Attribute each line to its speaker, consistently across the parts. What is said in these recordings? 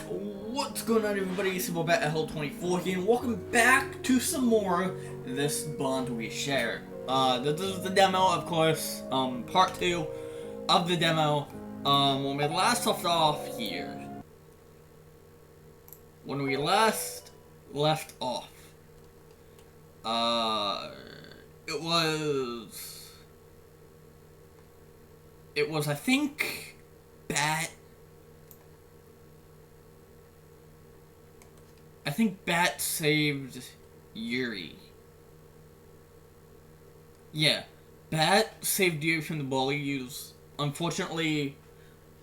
Speaker 1: What's going on, everybody? It's Bat at Hell24 here, and welcome back to some more This Bond We Share. This is the demo, of course, part 2 of the demo. When we last left off here. When we last left off, it was, I think, Bat. I think Bat saved Yuri. Yeah, Bat saved Yuri from the bullies. Unfortunately,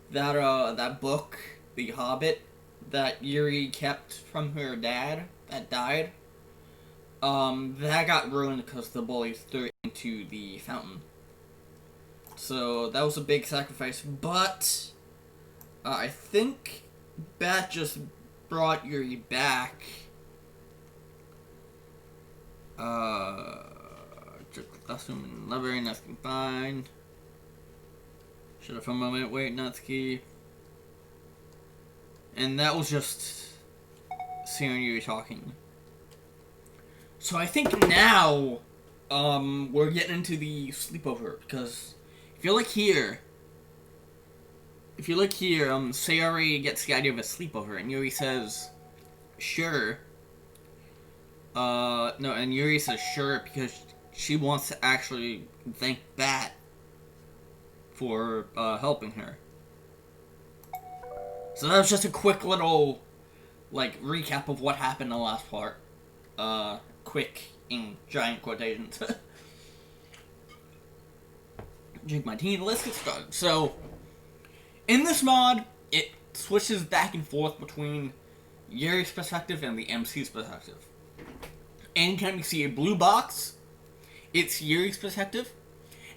Speaker 1: that book, The Hobbit, that Yuri kept from her dad, that died, that got ruined because the bullies threw it into the fountain. So that was a big sacrifice, but I think Bat just brought Yuri back. Check the classroom and library, Natsuki fine. Shut up for a moment, wait, Natsuki. And that was just seeing Yuri talking. So I think now, we're getting into the sleepover, because if you look here, Sayori gets the idea of a sleepover, and Yuri says, sure. No, and Yuri says sure because she wants to actually thank Bat for, helping her. So that was just a quick little, recap of what happened in the last part. Quick in giant quotations. Drink my tea, let's get started. So, in this mod, it switches back and forth between Yuri's perspective and the MC's perspective. Anytime you see a blue box, it's Yuri's perspective.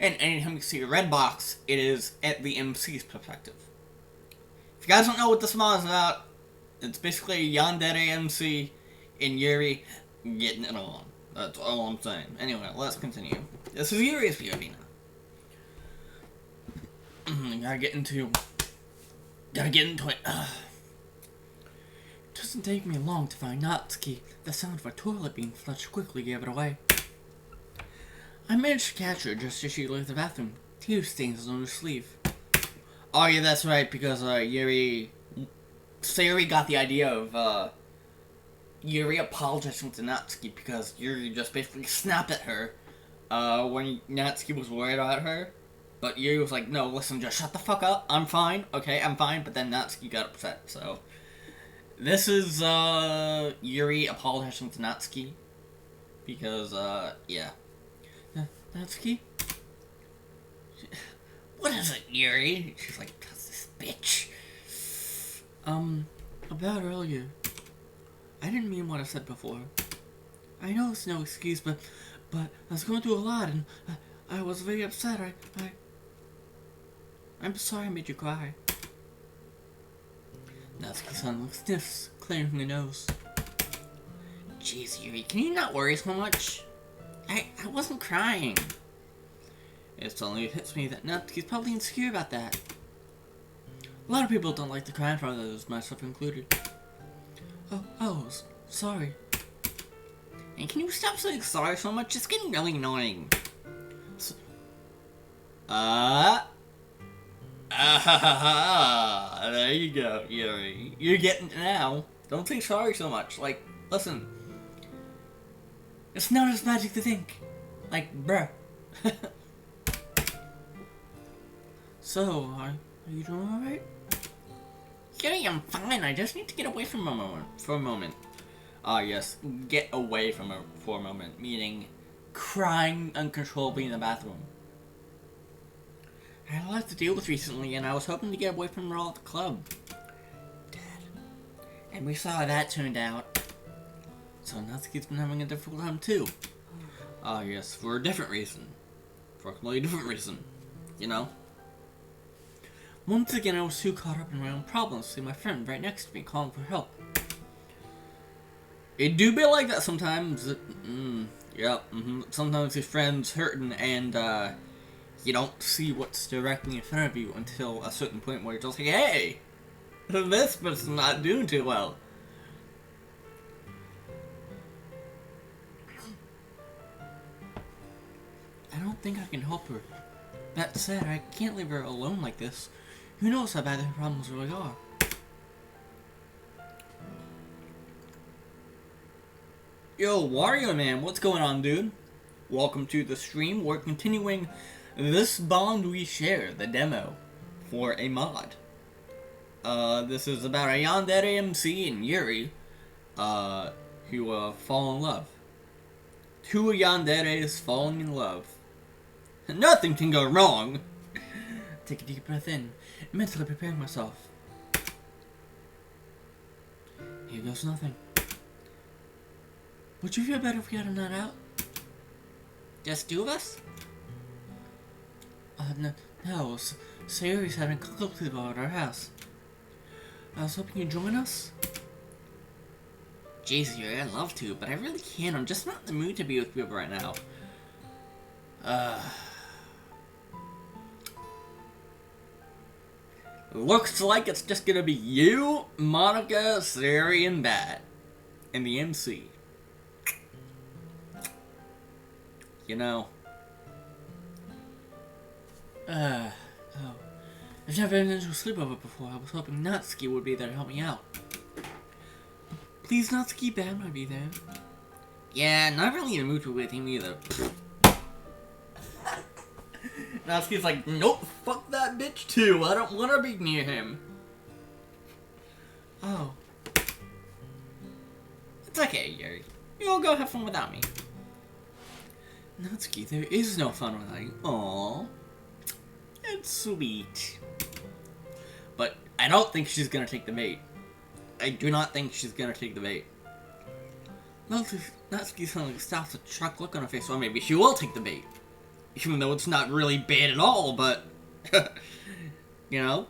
Speaker 1: And anytime you see a red box, it is at the MC's perspective. If you guys don't know what this mod is about, it's basically a yandere MC and Yuri getting it on. That's all I'm saying. Anyway, let's continue. This is Yuri's POV now. Gotta get into it. It doesn't take me long to find Natsuki. The sound of a toilet being flushed quickly gave it away. I managed to catch her just as she left the bathroom. Tear stains on her sleeve. Oh yeah, that's right, because Sayori got the idea of Yuri apologizing to Natsuki because Yuri just basically snapped at her when Natsuki was worried about her. But Yuri was like, no, listen, just shut the fuck up. I'm fine. Okay, I'm fine. But then Natsuki got upset, so. This is, Yuri apologizing to Natsuki. Because, yeah. Natsuki? What is it, Yuri? She's like, that's this bitch. About earlier. I didn't mean what I said before. I know it's no excuse, but I was going through a lot, and I was very upset. I'm sorry I made you cry. Natsuki's son sniffs, clearing her nose. Jeez, Yuri, can you not worry so much? I wasn't crying. It suddenly hits me that Natsuki's probably insecure about that. A lot of people don't like to cry in front of others, myself included. Oh, sorry. And can you stop saying sorry so much? It's getting really annoying. There you go, Yuri. You're getting it now. Don't say sorry so much. Listen. It's not as magic to think. Bruh. So, are you doing alright? Yuri, I'm fine. I just need to get away for a moment. Yes. Get away from her for a moment. Meaning, crying uncontrollably in the bathroom. I had a lot to deal with recently, and I was hoping to get away from her all at the club. Dad. And we saw how that turned out. So Natsuki's been having a difficult time too. Yes, for a different reason. For a completely different reason. You know? Once again, I was too caught up in my own problems to see my friend right next to me calling for help. It do be like that sometimes. Sometimes your friend's hurting and, you don't see what's directly in front of you until a certain point where you're just like, hey, This person's not doing too well. I don't think I can help her. That said, I can't leave her alone like this. Who knows how bad her problems really are. Yo, Wario Man, what's going on, dude? Welcome to the stream. We're continuing This Bond We Share, the demo, for a mod. This is about a yandere MC and Yuri, who, fall in love. Two yanderes falling in love. Nothing can go wrong! Take a deep breath in, mentally preparing myself. Here goes nothing. Would you feel better if we had a night out? Just two of us? No. Sayori's having cocktail at our house. I was hoping you'd join us. Jeez, Yuri, I'd love to, but I really can't. I'm just not in the mood to be with people right now. Looks like it's just gonna be you, Monica, Sayori, and Bat. And the MC. You know. Oh. I've never been into a sleepover before. I was hoping Natsuki would be there to help me out. Please, Natsuki, Bat might be there. Yeah, not really in the mood to be with him either. Natsuki's like, nope, fuck that bitch too. I don't want to be near him. Oh. It's okay, Yuri. You'll go have fun without me. Natsuki, there is no fun without you. Aww. It's sweet. But I don't think she's gonna take the bait. I do not think she's gonna take the bait. Natsuki suddenly stops a shocked look on her face, or maybe she will take the bait. Even though it's not really bait at all, but... you know?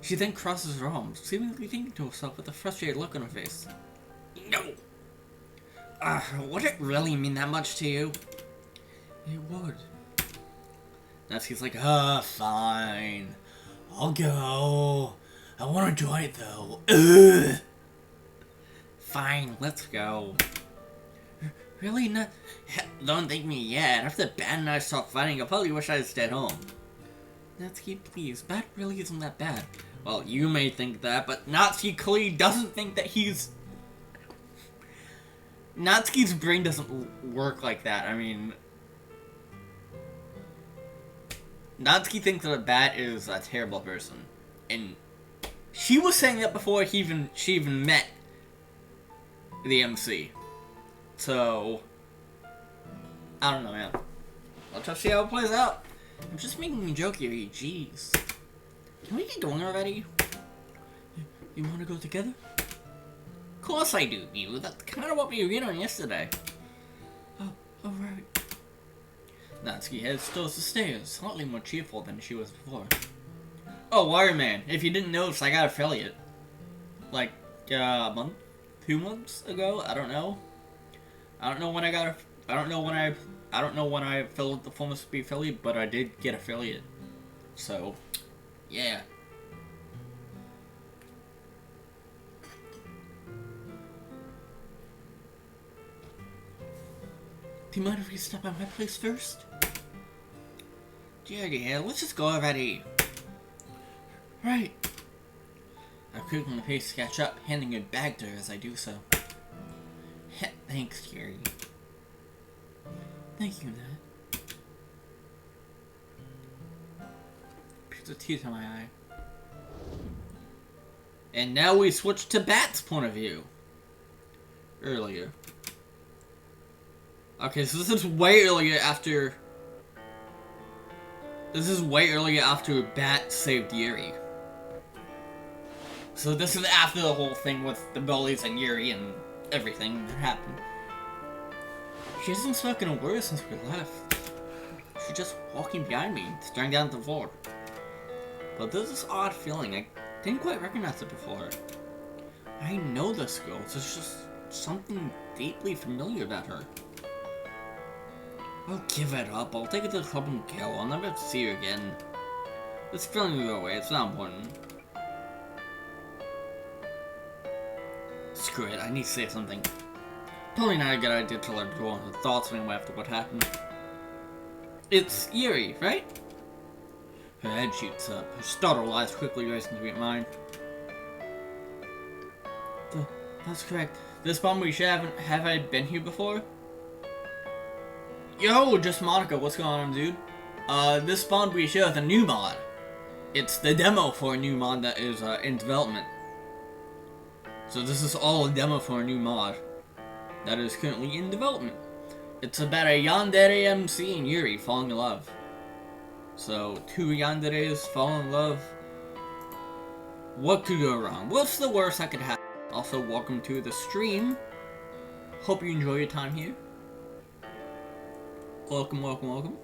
Speaker 1: She then crosses her arms, seemingly thinking to herself with a frustrated look on her face. No! Would it really mean that much to you? It would. Natsuki's like, fine. I'll go. I want to join it, though. Ugh. Fine, let's go. Really not? Don't thank me yet. After Bat and I stopped fighting, I probably wish I had stayed home. Natsuki, please. Bat really isn't that bad. Well, you may think that, but Natsuki clearly doesn't think that he's... Natsuki's brain doesn't work like that. I mean... Natsuki thinks that Bat is a terrible person. And she was saying that before she even met the MC. So, I don't know, man. Let's just see how it plays out. I'm just making a joke here, jeez. Can we get going already? You want to go together? Of course I do, you. That's kind of what we agreed on yesterday. Oh, alright. Natsuki heads towards the stairs, slightly more cheerful than she was before. Oh, Wario Man, if you didn't notice, I got affiliate. Like, a month? 2 months ago? I don't know. I don't know when I filled out the form to be affiliate, but I did get affiliate. So, yeah. Do you mind if we stop by my place first? Yeah, let's just go already. Right. I quickly the pace to catch up, handing a bag to her as I do so. Thanks, Yuri. Thank you, Nat. Puts a tear to my eye. And now we switch to Bat's point of view. Earlier. Okay, so this is way earlier after... This is way earlier after Bat saved Yuri. So this is after the whole thing with the bullies and Yuri and everything that happened. She hasn't spoken a word since we left. She's just walking behind me, staring down at the floor. But there's this odd feeling. I didn't quite recognize it before. I know this girl. There's just something deeply familiar about her. I'll give it up. I'll take it to the club and kill. I'll never see her again. This feeling will go away. It's not important. Screw it, I need to say something. Probably not a good idea to let go on the thoughts anyway after what happened. It's Yuri, right? Her head shoots up, her startled eyes quickly racing to meet mine. That's correct. This bomb we haven't. Have I been here before? Yo, just Monica, what's going on, dude? This Bond we share is a new mod. It's the demo for a new mod that is in development. So this is all a demo for a new mod that is currently in development. It's about a yandere MC and Yuri falling in love. So, two yanderes fall in love. What could go wrong? What's the worst that could happen? Also, welcome to the stream. Hope you enjoy your time here. Welcome, welcome, welcome.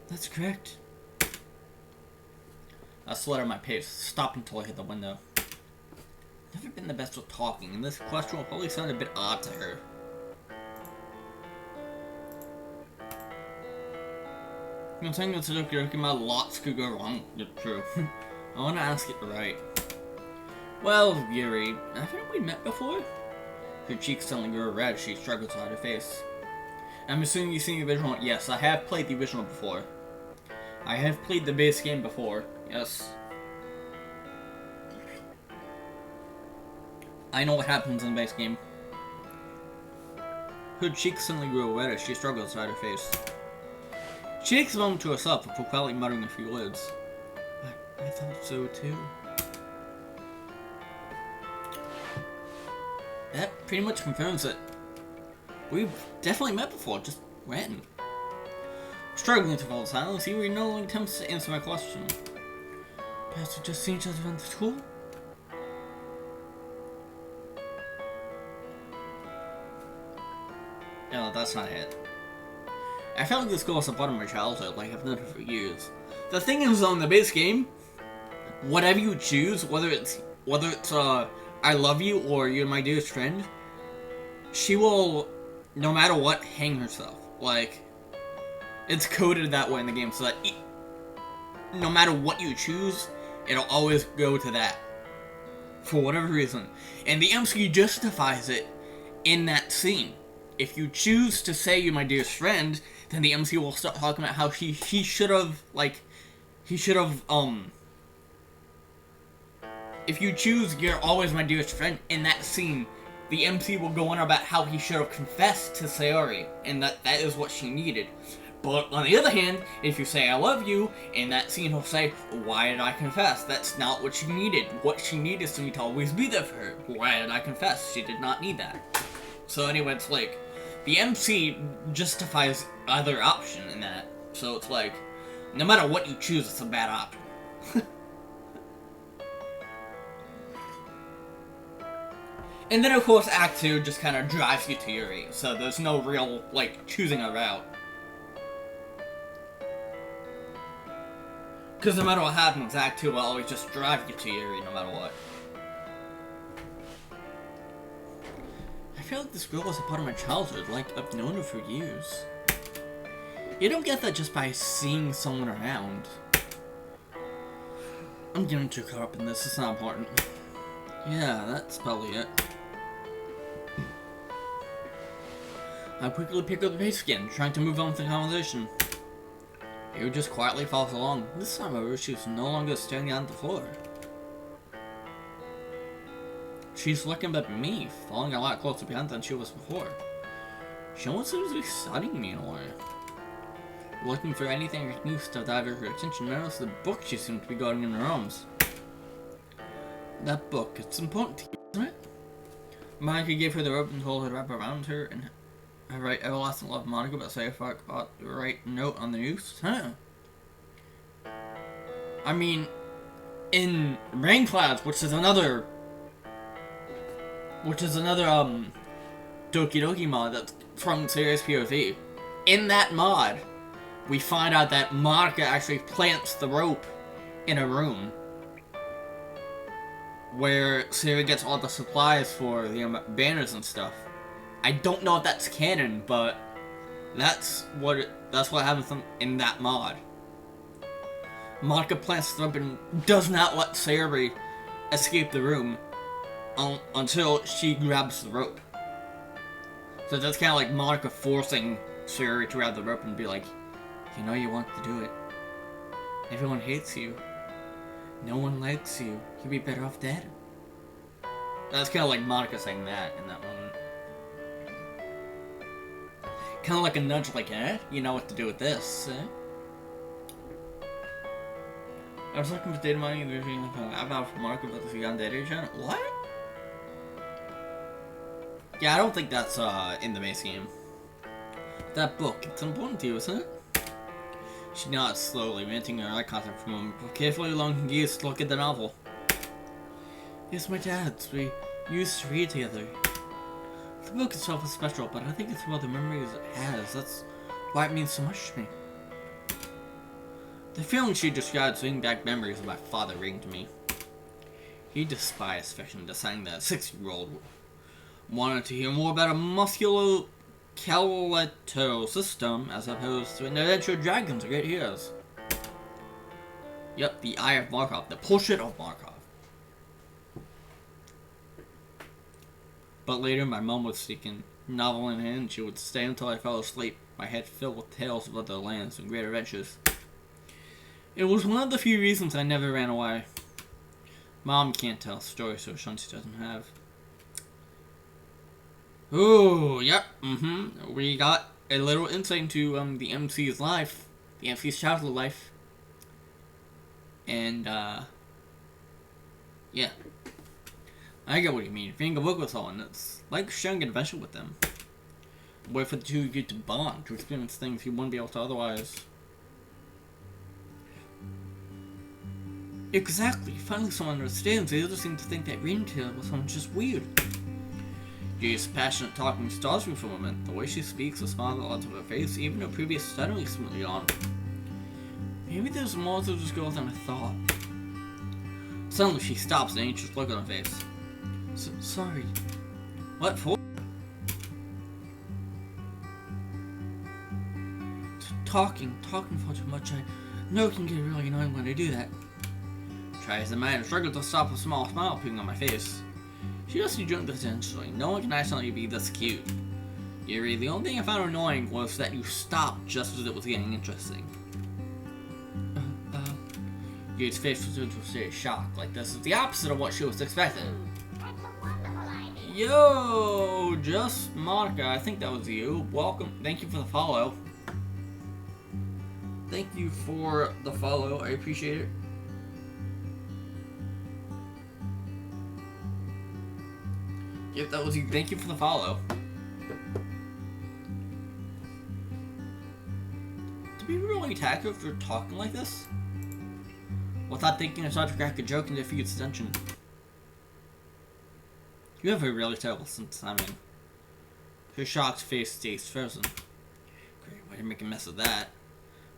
Speaker 1: That's correct. I slid at my pace. Stop until I hit the window. Never been the best with talking, and this question will probably sound a bit odd to her. I'm saying that's a joke about lots could go wrong. It's true. I want to ask it right. Well, Yuri, haven't we met before? Her cheeks suddenly grew red as she struggled to hide her face. I'm assuming you've seen the original. Yes, I have played the original before. I have played the base game before. Yes. I know what happens in the base game. Her cheeks suddenly grew red as she struggled to hide her face. She takes a moment to herself before quietly muttering a few words. I thought so too. That pretty much confirms it. We've definitely met before, just when? Struggling to follow silence, Yuri no longer attempts to answer my question. Perhaps we've just seen each other around the school? No, that's not it. I felt like this girl was a part of my childhood, like I've known her for years. The thing is, on the base game, whatever you choose, whether it's I love you or you're my dearest friend, she will, no matter what, hang herself. Like, it's coded that way in the game, so that no matter what you choose, it'll always go to that. For whatever reason. And the MC justifies it in that scene. If you choose to say you're my dearest friend, then the MC will start talking about how he should have, if you choose you're always my dearest friend in that scene, the MC will go on about how he should have confessed to Sayori, and that is what she needed. But on the other hand, if you say I love you, in that scene he'll say, why did I confess? That's not what she needed. What she needed is for me to always be there for her. Why did I confess? She did not need that. So anyway, it's like, the MC justifies either option in that. So it's like, no matter what you choose, it's a bad option. And then of course Act 2 just kind of drives you to Yuri, so there's no real, like, choosing a route. Because no matter what happens, Act 2 will always just drive you to Yuri, no matter what. I feel like this girl was a part of my childhood, like I've known her for years. You don't get that just by seeing someone around. I'm getting too caught up in this, it's not important. Yeah, that's probably it. I quickly pick up the pace again, trying to move on with the conversation. He just quietly follows along. This time, however, she's no longer staring at the floor. She's looking at me, falling a lot closer behind than she was before. She almost seems to be studying me in a way. Looking for anything new to divert her attention, notice the book she seemed to be guarding in her arms. That book, it's important to you, isn't it? Monica gave her the rope and told her to wrap around her and write everlasting love Monica, but say if I got the right note on the news. Huh. I mean, in Rain Clouds, which is another Doki Doki mod that's from Serious POV. In that mod, we find out that Monica actually plants the rope in a room where Sarah gets all the supplies for the banners and stuff. I don't know if that's canon, but that's what happens in that mod. Monica plants the rope and does not let Sayori escape the room. until she grabs the rope. So that's kind of like Monica forcing Suri to grab the rope and be like, you know you want to do it. Everyone hates you. No one likes you. You'd be better off dead. That's kind of like Monica saying that in that moment. Kind of like a nudge, like, you know what to do with this, I was looking for data mining and reviewing about Monica about the Gun Data Channel. What? Yeah, I don't think that's in the base game. That book, it's important to you, isn't it? She nods slowly, maintainting her eye contact for a moment, but carefully along her gaze to look at the novel. It's my dad's. We used to read together. The book itself is special, but I think it's about the memories it has. That's why it means so much to me. The feeling she described bringing back memories of my father ringed me. He despised fiction, deciding that a 6-year-old wanted to hear more about a musculoskeletal system as opposed to an adventure of dragons or great heroes. Yep, the Eye of Markov, the portrait of Markov. But later, my mom would sneak in, novel in hand, and she would stay until I fell asleep, my head filled with tales of other lands and great adventures. It was one of the few reasons I never ran away. Mom can't tell stories so Shanti doesn't have. Ooh, yep, we got a little insight into the MC's life, the MC's childhood life. And, yeah. I get what you mean. Reading a book with someone, it's like sharing an adventure with them. Where for the two you get to bond, to experience things you wouldn't be able to otherwise. Exactly. Finally someone understands. The others seem to think that reading to with someone's just weird. Yu's passionate talking starts me for a moment. The way she speaks, the smile onto her face, even her previous stuttering smoothly on. Maybe there's more to this girl than I thought. Suddenly she stops, an anxious look on her face. Sorry. What for? Talking far too much. I know it can get really annoying when I do that. Try as I might, I struggled to stop a small smile appearing on my face. She just enjoyed this intentionally. No one can accidentally be this cute. Yuri, the only thing I found annoying was that you stopped just as it was getting interesting. Yuri's face was into a serious shock. Like, this is the opposite of what she was expecting. Yo, just Monica, I think that was you. Welcome. Thank you for the follow. Thank you for the follow. I appreciate it. Yep, that was you. Thank you for the follow. To be really attack her for talking like this? Without thinking I started to crack a joke and defeat its tension. You have a really terrible sense of timing. Her shocked face stays frozen. Great way to make a mess of that.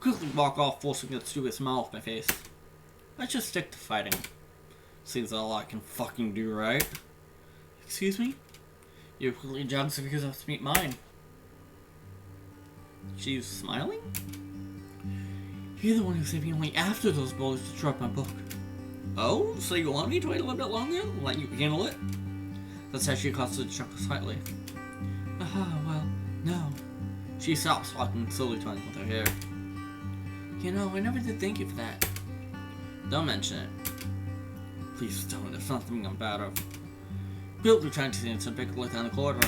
Speaker 1: Quickly walk off, forcing that stupid smile off my face. Let's just stick to fighting. Seems all I can fucking do, right? Excuse me? You're quickly jealous because I have to meet mine. She's smiling? You're the one who saved me only after those bullies destroyed my book. Oh, so you want me to wait a little bit longer? Let you handle it? That's how she caused her to chuckle slightly. Well, no. She stops walking, slowly twirling with her hair. You know, I never did thank you for that. Don't mention it. Please don't, it's not something I'm proud of. Bill was trying to see some big look down the corridor.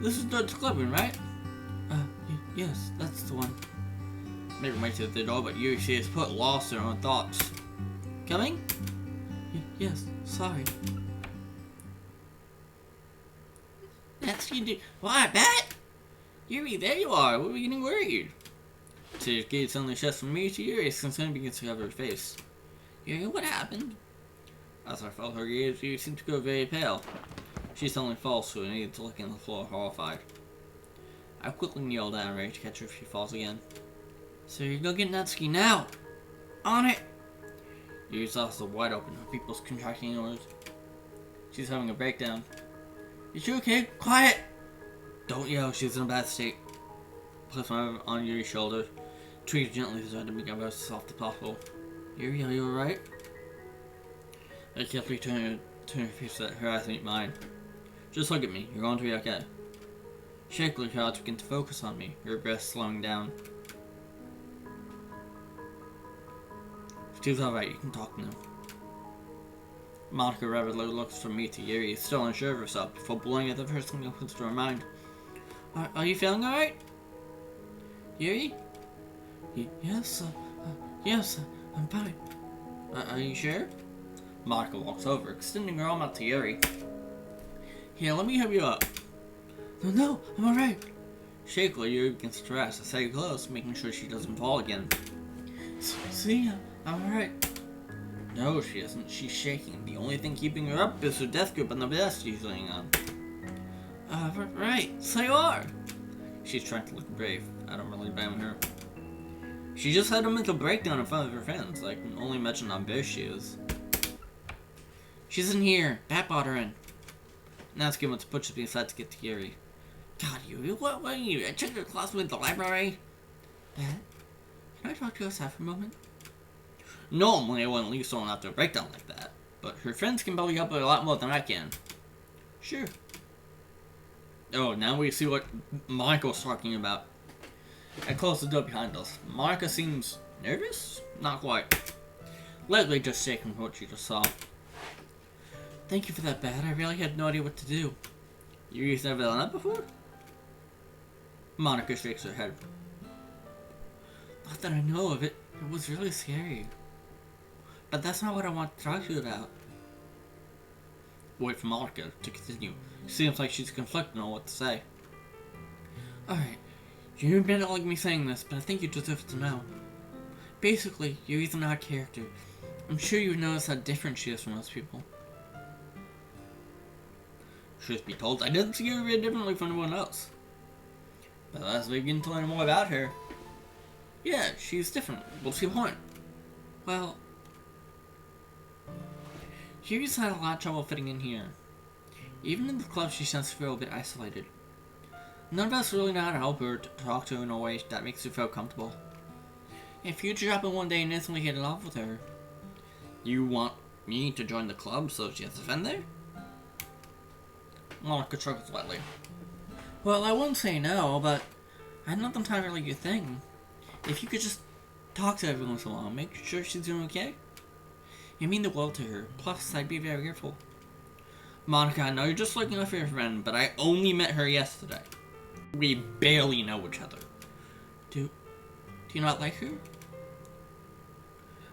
Speaker 1: This is Dutch Clubbing, right? Yes, that's the one. Maybe way to the door, but she has put lost in her own thoughts. Coming? Yes, sorry. That's you do. Why, Bat? Yuri, there you are. What were you getting worried? Tears gazed suddenly shifts from me to Yuri, concern begins to cover her face. Yuri, what happened? As I felt her gaze, Yuri seemed to go very pale. She suddenly falls to her knees, looking at the floor, horrified. I quickly kneel down, ready to catch her if she falls again. So you go get Natsuki now! On it! Yuri's eyes are wide open, her pupils contracting inwards. She's having a breakdown. Is she okay? Quiet! Don't yell, she's in a bad state. Place my arm on Yuri's shoulder. Treat her gently as I to make her as soft as possible. Yuri, are you alright? I carefully turned her Turn her face at her eyes meet mine. Just look at me. You're going to be okay. Shakily, her eyes begin to focus on me, her breath slowing down. She's alright, you can talk now. Monica rapidly looks from me to Yuri, still unsure of herself, before blowing at the first thing that comes to her mind. Are you feeling alright? Yuri? Yes, I'm fine. Are you sure? Monica walks over, extending her arm out to Yuri. Here, let me help you up. No, I'm alright. Shakily, Yuri begins to rest, I stay close, making sure she doesn't fall again. See, I'm alright. No, she isn't. She's shaking. The only thing keeping her up is her death grip on the desk she's laying on. Right, so you are. She's trying to look brave. I don't really blame her. She just had a mental breakdown in front of her friends. I can only imagine how embarrassed she is. She's in here. Bat brought her in. Now it's given to push me aside to get to Yuri. God, Yuri, what are you? I checked your classroom at the library. Bat, can I talk to you outside for a moment? Normally, I wouldn't leave someone after a breakdown like that, but her friends can probably help her a lot more than I can. Sure. Oh, now we see what Monica was talking about. I closed the door behind us. Monica seems nervous? Not quite. Likely just shaking from what she just saw. Thank you for that, Bat. I really had no idea what to do. You've never done that before? Monica shakes her head. Not that I know of it. It was really scary. But that's not what I want to talk to you about. Wait for Monica to continue. She seems like she's conflicted on what to say. Alright, you may not like me saying this, but I think you deserve to know. Basically, Yuri's an odd character. I'm sure you've noticed how different she is from most people. Truth be told, I didn't see her very differently from anyone else. But as we begin to learn more about her, yeah, she's different. What's your point? Well, Yuri's had a lot of trouble fitting in here. Even in the club, she tends to feel a bit isolated. None of us really know how to help her to talk to her in a way that makes her feel comfortable. If you drop in one day and instantly hit it off with her, you want me to join the club so she has a friend there? Monica shrugs slightly. Well, I wouldn't say no, but I know them time really your thing. If you could just talk to her every once in a while, make sure she's doing okay. You mean the world to her, plus I'd be very grateful. Monica, I know you're just looking out for your friend, but I only met her yesterday. We barely know each other. Do you not like her?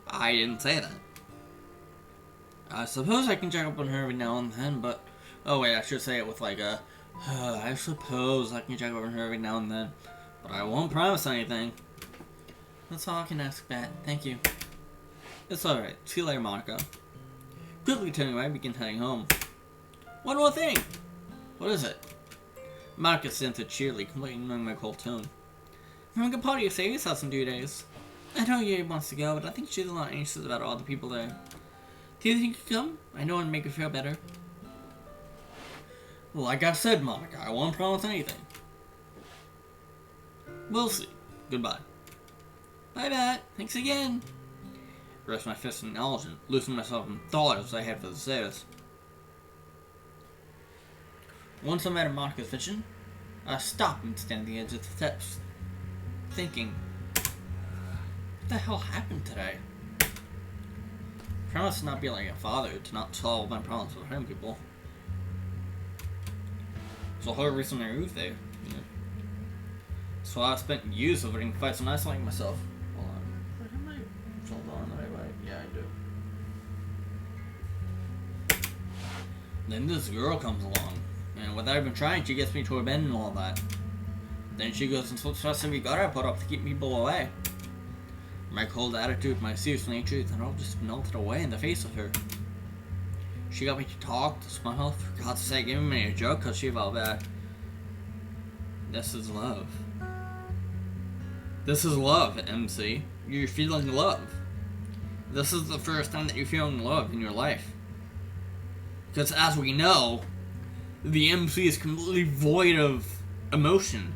Speaker 1: I didn't say that. I suppose I can check up on her every now and then, but... Oh wait, I should say it with like a... I suppose I can check up on her every now and then, but I won't promise anything. That's all I can ask, Bat. Thank you. It's alright. See you later, Monica. Quickly turning away, I begin heading home. One more thing! What is it? Monica scented cheerily, completely ignoring my cold tone. I'm having a party at Sadie's house in 2 days. I know Yuri wants to go, but I think she's a lot anxious about all the people there. Do you think you could come? I know it'd make her feel better. Like I said, Monica, I won't promise anything. We'll see. Goodbye. Bye, Bat. Thanks again. Rest my fist in acknowledgement, losing myself in thought as I head for the stairs. Once I'm out of Monica's vision, I stop and stand at the edge of the steps, thinking, what the hell happened today? I promise to not be like a father, to not solve my problems with hurting people. It's the whole reason I moved there. You know. So I spent years avoiding fights and isolating myself. Hold on. Wait, am I sold on the right way? Yeah, I do. Then this girl comes along, and without even trying, she gets me to a bend and all that. Then she goes and slips past every guard I put up to keep people away. My cold attitude, my serious nature, then all just melted away in the face of her. She got me to talk, to smile, for God's sake, giving me a joke because she felt bad. This is love. This is love, MC. You're feeling love. This is the first time that you're feeling love in your life. Because as we know, the MC is completely void of emotion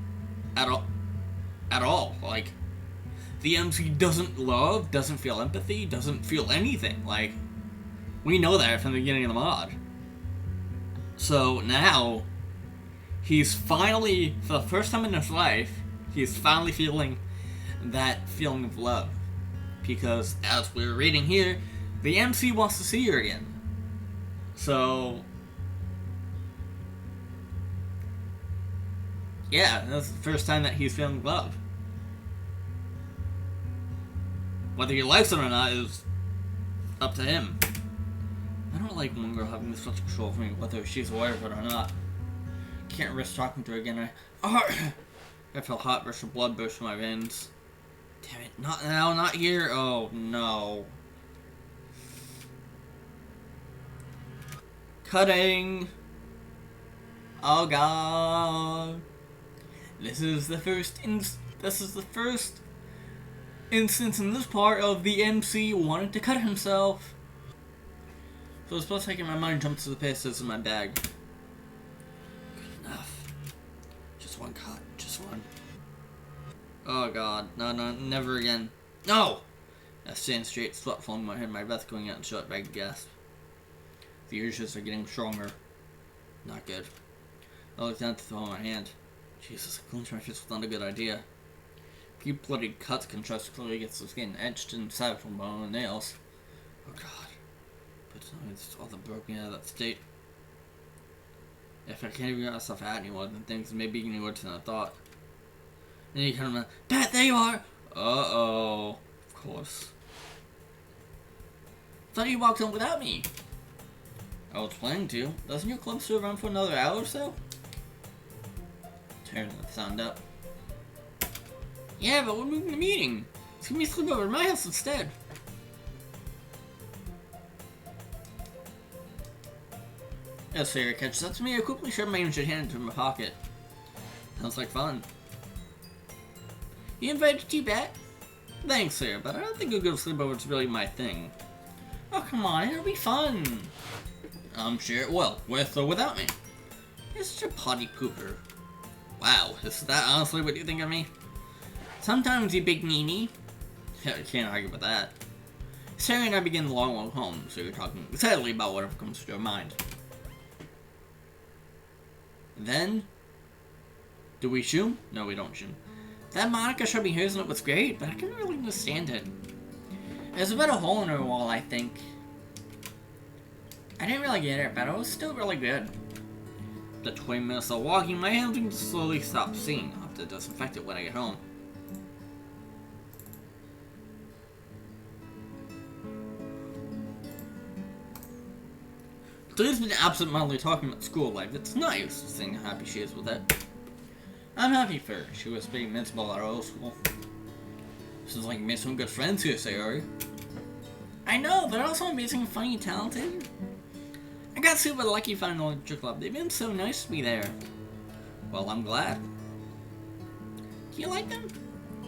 Speaker 1: at all. Like, the MC doesn't love, doesn't feel empathy, doesn't feel anything. Like, we know that from the beginning of the mod. So now, he's finally, for the first time in his life, he's finally feeling that feeling of love. Because, as we're reading here, the MC wants to see her again. So, yeah, that's the first time that he's feeling love. Whether he likes it or not is up to him. I don't like one girl having this much control of me, whether she's aware of it or not. Can't risk talking to her again. I feel hot rush of blood burst from my veins. Damn it, not now, not here. Oh, no. Cutting. Oh, God. This is the first instance in this part of the MC wanting to cut himself. For a split second, my mind jumps to the pieces in my bag. Good enough. Just one cut. Just one. Oh god. No, never again. No! I stand straight, sweat flowing my head, my breath going out in short, ragged gasp. The urges are getting stronger. Not good. I look down to throw my hand. Jesus, clenching my fist was not a good idea. A few bloody cuts contrast clearly against the skin, etched inside from bone and nails. Oh god. But it's all the broken out of that state. If I can't even get myself at anyone, then things may be getting worse than I thought. And you kind of Pat, there you are! Uh-oh. Of course. Thought you walked home without me. I was planning to. Doesn't your club still run for another hour or so? Turn the sound up. Yeah, but we're moving the meeting. It's gonna be a sleepover at my house instead. As Sarah catches up to me, I quickly shove my injured hand into my pocket. Sounds like fun. You invited you back? Thanks, Sarah, but I don't think a good sleepover is really my thing. Oh, come on, it'll be fun. I'm sure it will, with or without me. You're such a potty pooper. Wow, is that honestly what you think of me? Sometimes, you big meanie. Can't argue with that. Sarah and I begin the long walk home, so you're talking excitedly about whatever comes to your mind. Then, do we shoom? No, we don't shoom. That Monica shoving hers in it was great, but I couldn't really understand it. There's a bit of hole in her wall, I think. I didn't really get it, but it was still really good. The 20 minutes of walking, my hands can slowly stop seeing. I'll have to disinfect it when I get home. Liz been absent-mindedly talking about school life. It's nice seeing how happy she is with it. I'm happy for her. She was being miserable at our old school. Sounds like you made some good friends here, Sayori. I know, they're also amazing, funny, talented. I got super lucky finding the lecture club. They've been so nice to me there. Well, I'm glad. Do you like them?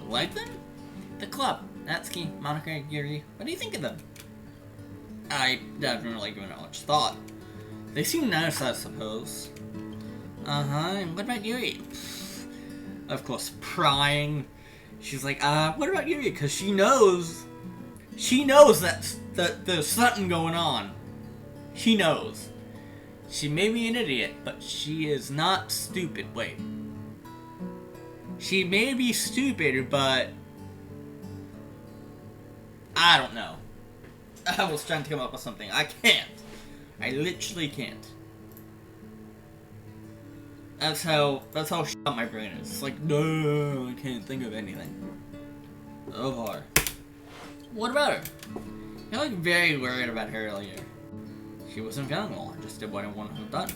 Speaker 1: Like them? The club. Natsuki, Monica, Yuri. What do you think of them? I haven't really given it much thought. They seem nice, I suppose. And what about Yuri? Of course, prying. She's like, what about Yuri? Because she knows that there's something going on. She knows. She may be an idiot, but she is not stupid. Wait. She may be stupid, but I don't know. I was trying to come up with something. I can't. I literally can't. That's how shut my brain is. It's like, no, I can't think of anything. So far. What about her? You're like very worried about her earlier. She wasn't feeling well. I just did what I wanted to have done.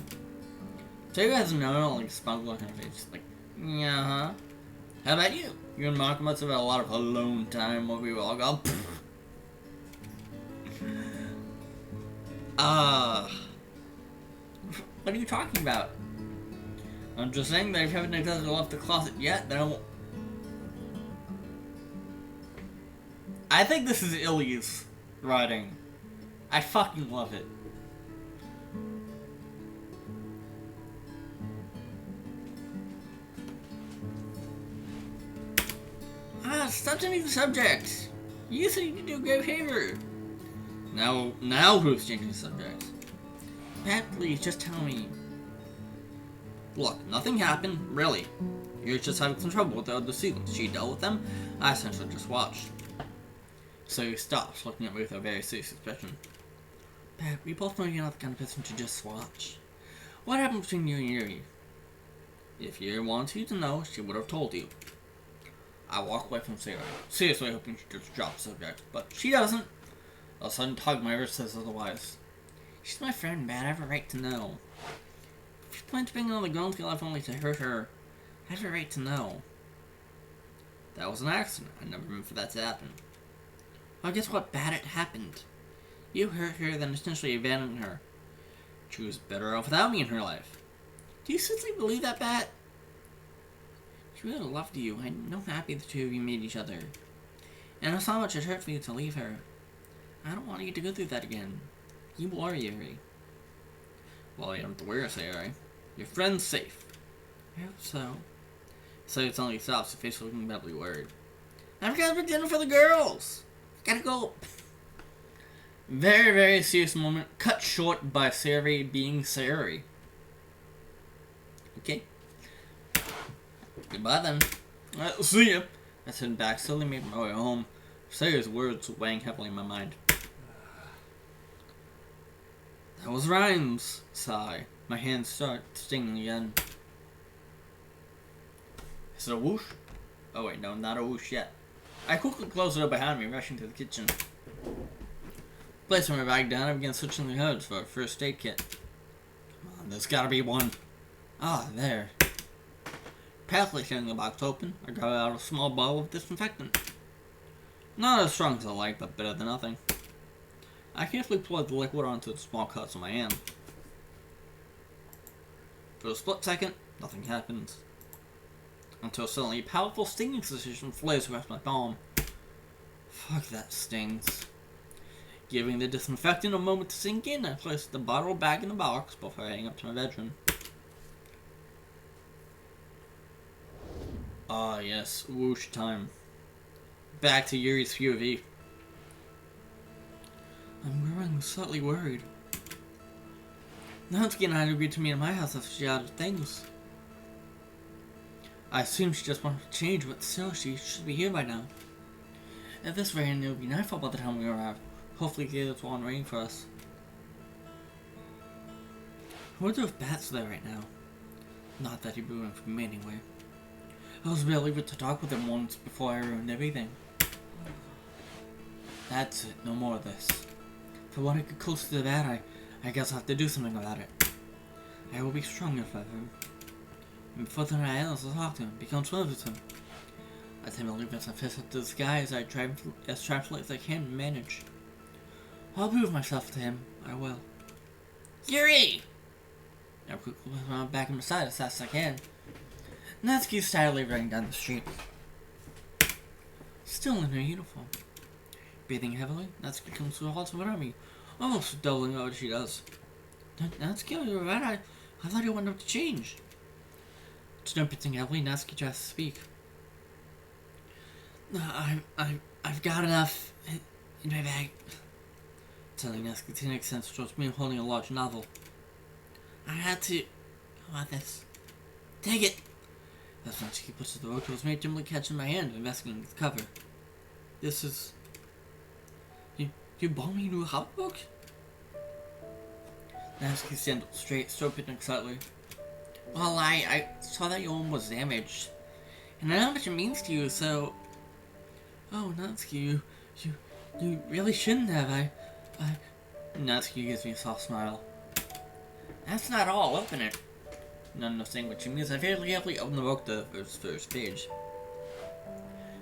Speaker 1: Taylor has no like smug look on her face. Like, yeah, huh? How about you? You and Mark must have had a lot of alone time while we were all gone. What are you talking about? I'm just saying that if you haven't exactly left the closet yet, then I won't. I think this is Illy's writing. I fucking love it. Stop changing the subject. You said you do a great favor. Now who's changing the subject? Pat, please, just tell me. Look, nothing happened, really. You're just having some trouble with the other students. She dealt with them. I essentially just watched. So he stops, looking at me with a very serious expression. Pat, we both know you're not the kind of person to just watch. What happened between you and Yuri? If Yuri wanted you to know, she would have told you. I walk away from Sarah, seriously hoping she just drops the subject, but she doesn't. A sudden tug my wrist says otherwise. She's my friend, Matt. I have a right to know. If you plan to bring on the girl into your life only to hurt her, I have a right to know. That was an accident. I never meant for that to happen. Well, guess what? Bad it happened. You hurt her, then essentially abandoned her. She was better off without me in her life. Do you sincerely believe that, Bat? She really loved you. I'm no happy the two of you made each other. And I saw how much it hurt for you to leave her. I don't want you to go through that again. You are Yuri. Well, you don't have to worry, Sayori. Your friend's safe. I hope so. So it suddenly stops, her face looking badly worried. I forgot to make dinner for the girls! Gotta go! Very, very serious moment, cut short by Sayori being Sayori. Okay. Goodbye then. See ya! I sat back, slowly made my way home. Sayori's words weighing heavily in my mind. That was rhymes. Sigh. My hands start stinging again. Is it a whoosh? Oh wait, no, not a whoosh yet. I quickly closed the door behind me, rushing to the kitchen. Placing my bag down, I began searching the hoods for a first aid kit. Come on, there's gotta be one. Ah, there. Carefully tearing the box open, I got out a small bottle of disinfectant. Not as strong as I like, but better than nothing. I carefully poured the liquid onto the small cuts on my hand. For a split second, nothing happens. Until suddenly a powerful stinging sensation flares across my palm. Fuck, that stings. Giving the disinfectant a moment to sink in, I placed the bottle back in the box before heading up to my bedroom. Ah, yes, whoosh time. Back to Yuri's POV. I'm growing slightly worried. Natsuki and I agreed to meet at my house after she added things. I assume she just wanted to change, but still, she should be here by now. At this rate, it will be nightfall by the time we arrive. Hopefully, Gator's one waiting for us. I wonder if Bat's there right now. Not that he'd be waiting for me anyway. I was barely able to talk with him once before I ruined everything. That's it, no more of this. If I want to get close to the Bat, I guess I'll have to do something about it. I will be strong if ever. And before the night ends, I'll talk to him, become friends with him. I timidly lift my fist up to the sky as I try as trifling as I can to manage. I'll prove myself to him. I will. Yuri! I quickly put my back in my side as fast as I can. Natsuki's silently running down the street. Still in her uniform. Breathing heavily, Natsuki comes to a halt in front of me, almost doubling what she does. Natsuki, you're right. I thought you wanted up to change. Still breathing heavily, Natsuki tries to speak. I've got enough in my bag. Telling Natsuki to make sense towards me holding a large novel. I had to. How about this? Take it! That's when Natsuki puts the road towards me, dimly catching my hand and investigating the cover. This is. You bought me a new hot book? Natsuki stands up straight, stroking excitedly. Well, I saw that your one was damaged. And I know how much it means to you, so. Oh, Natsuki, you really shouldn't have. Natsuki gives me a soft smile. That's not all, open it. Not understanding what she means, I very carefully open the book to the first page.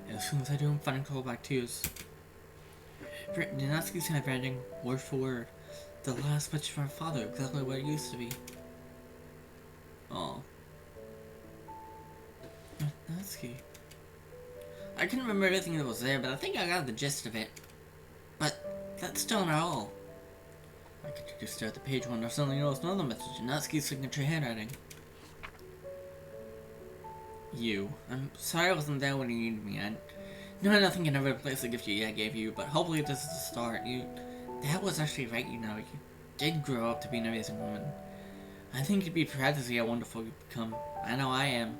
Speaker 1: And as soon as I do, I'm finding trouble back tears. Natsuki's handwriting, word for word. The last message from her father, exactly what it used to be. Aw. Natsuki. I couldn't remember everything that was there, but I think I got the gist of it. But that's still not all. I could just stare at the page when I suddenly noticed another message in Natsuki's signature handwriting. You. I'm sorry I wasn't there when you needed me. I know nothing can ever replace the gift I gave you, but hopefully this is the start. That was actually right, you know. You did grow up to be an amazing woman. I think you'd be proud to see how wonderful you've become. I know I am.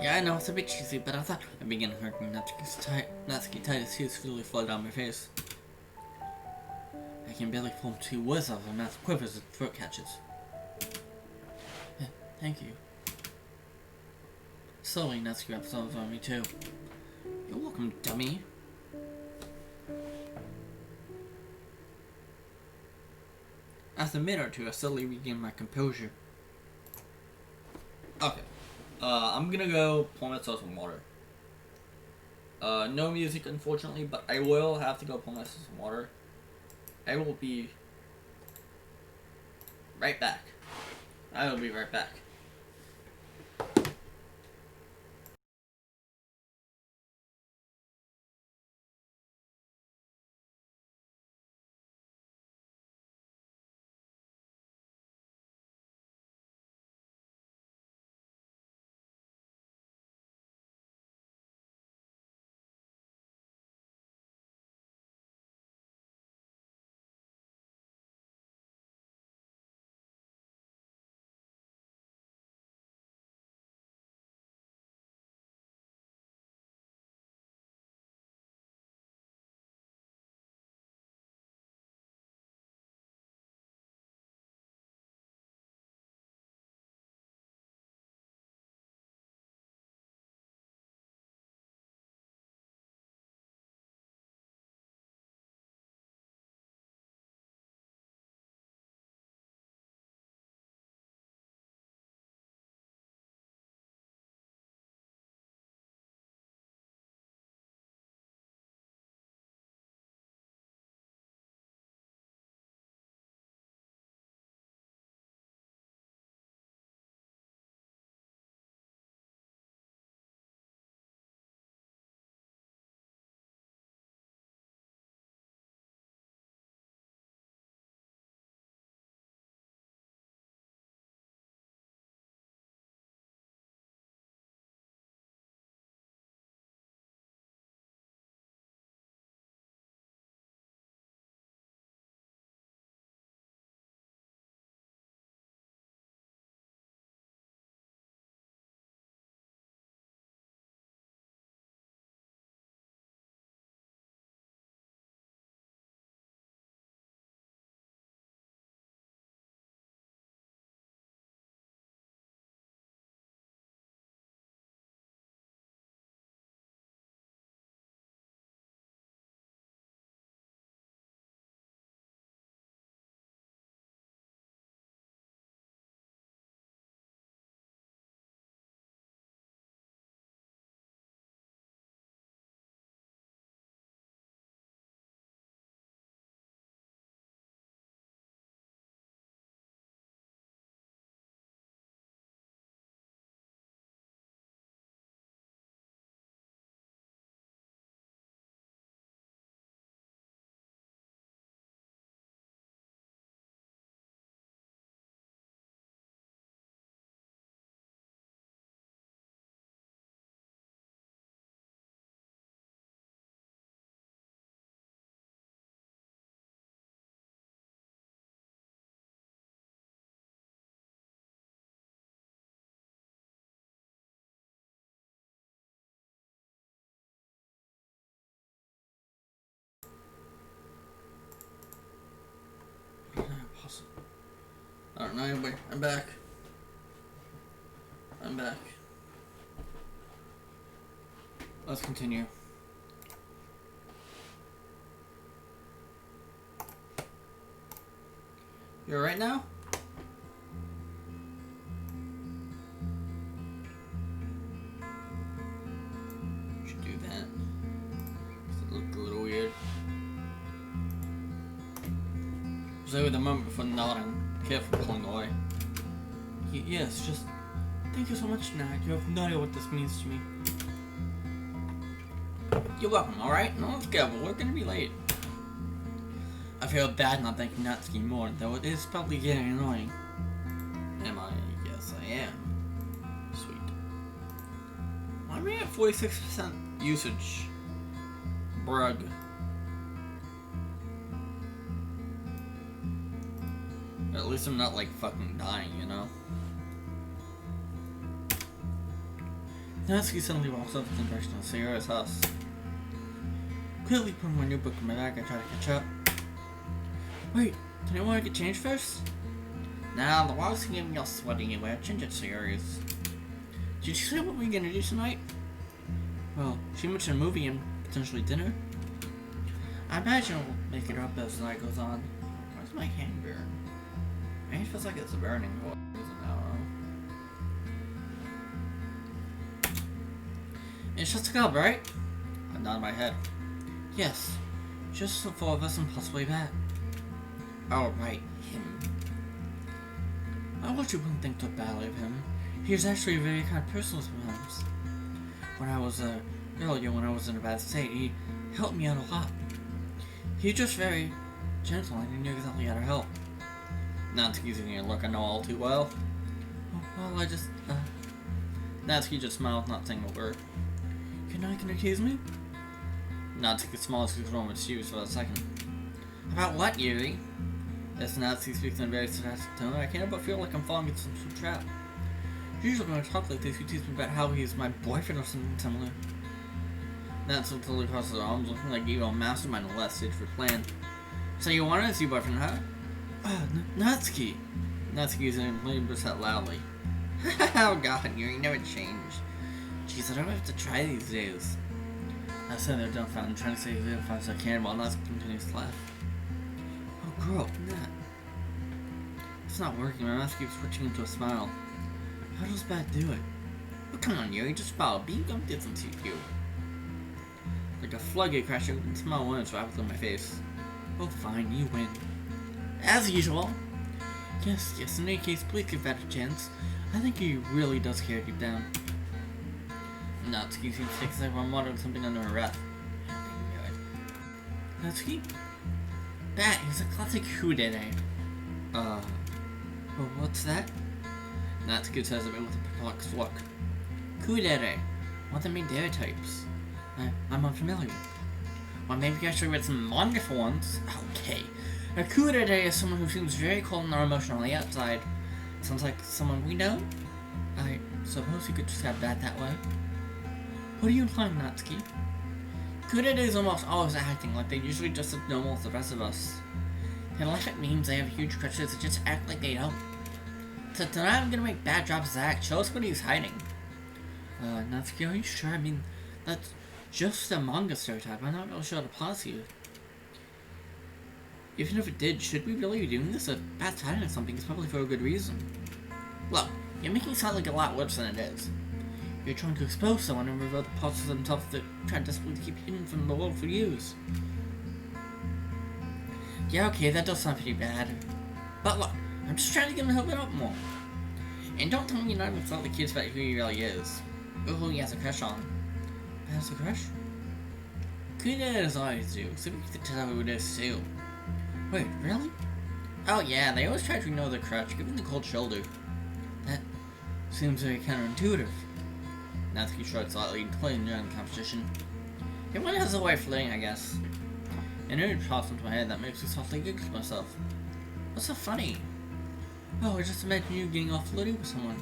Speaker 1: Yeah, I know, it's a bit cheesy, but I thought I began hurting Natsuki tight as tears slowly flowed down my face. I can barely form 2 words out of her mouth quivers and throat catches. Thank you. Slowly, Natsuki wraps her arms around me too. You're welcome, dummy. After a minute or two, I slowly regained my composure. Okay. I'm gonna go pour myself some water. No music, unfortunately, but I will have to go pour myself some water. I will be right back. I will be right back. Alright, now anyway, I'm back. Let's continue. You alright now? Should do that. It looked a little weird. Was over the moment before nodding, careful pulling away. Yes, just thank you so much, Nat. You have no idea what this means to me. You're welcome, alright? No, let's go, but we're gonna be late. I feel bad not thanking Natsuki more, though it is probably getting annoying. Am I? Yes, I am. Sweet. Why am I at 46% usage? Brug. At least I'm not like fucking dying, you know? Natsuki suddenly walks up with the direction of Sayori's house. Quickly putting my new book in my bag, I try to catch up. Wait, can I want to get changed first? Nah, the walls can get me all sweaty anyway. I'll change it to Sayori's. Did you say what we're gonna do tonight? Well, she mentioned a movie and potentially dinner. I imagine we'll make it up as the night goes on. Where's my hand burn? My hand feels like it's burning for a reason now. It's just a club, right? I nod my head. Yes, just the four of us and possibly that. Oh, right, him. I wish you wouldn't think too badly of him. He's actually a very kind person sometimes. Earlier when I was in a bad state, he helped me out a lot. He's just very gentle and he knew exactly how to help. Natsuki's giving a look I know all too well. Well, Natsuki just smiled, not saying a word. Can accuse me? Natsuki smiles through the room with shoes for a second. About what, Yuri? As Natsuki speaks in a very sarcastic tone, I can't help but feel like I'm falling into some sort of trap. Usually when I talk like this, he teases me about how he's my boyfriend or something similar. Natsuki totally crosses her arms, looking like you a mastermind in the last stage of your plan. So you wanted to see boyfriend, huh? Natsuki! Natsuki is in burst out loudly. Oh god, Yuri, never change. Jeez, I don't have to try these days. I said they're dumbfounded, trying to say as fast as I can while Natsuki continues to laugh. Oh, grow up, Nat. It's not working, my mouth keeps switching into a smile. How does that do it? Oh, come on, Yuri, just follow. Being gum did something to you. Like a floodgate crash open, small windows rapidly in my face. Oh, fine, you win. As usual. Yes, in any case, please give that a chance. I think he really does care deep down. Natsuki seems to take a second while muttering something under her breath. Natsuki? That is a classic kudere. Well, what's that? Natsuki says it with a perplexed look. Kudere. What are the main dere types? I'm unfamiliar. Well, maybe I should read some wonderful ones. Okay. A kudere is someone who seems very cold and unemotional on the outside. Sounds like someone we know? I suppose you could describe that way. What are you implying, Natsuki? Kudere is almost always acting like they're usually just as normal as the rest of us. And unless it means they have huge crutches that just act like they don't. So tonight I'm gonna make bad drops Zach. Show us what he's hiding. Natsuki, are you sure? I mean, that's just a manga stereotype. I'm not really sure how to pause you. Even if it did, should we really be doing this? If Pat's hiding something, it's probably for a good reason. Look, you're making it sound like a lot worse than it is. You're trying to expose someone and reveal the parts of themselves that try desperately to keep hidden from the world for years. Yeah, okay, that does sound pretty bad. But look, I'm just trying to get him to help it up more. And don't tell me you're not even tell the kids about who he really is. Or who he has a crush on. Has a crush? Kudere always do, so we can tell who it is too. Wait, really? Oh yeah, they always try to ignore the crutch, given the cold shoulder. That seems very counterintuitive. Natsuki shrugs slightly, clearly enjoying the competition. Everyone has a way of flirting, I guess. An image pops into my head that makes me softly giggle to myself. What's so funny? Oh, I just imagine you getting off flirting with someone.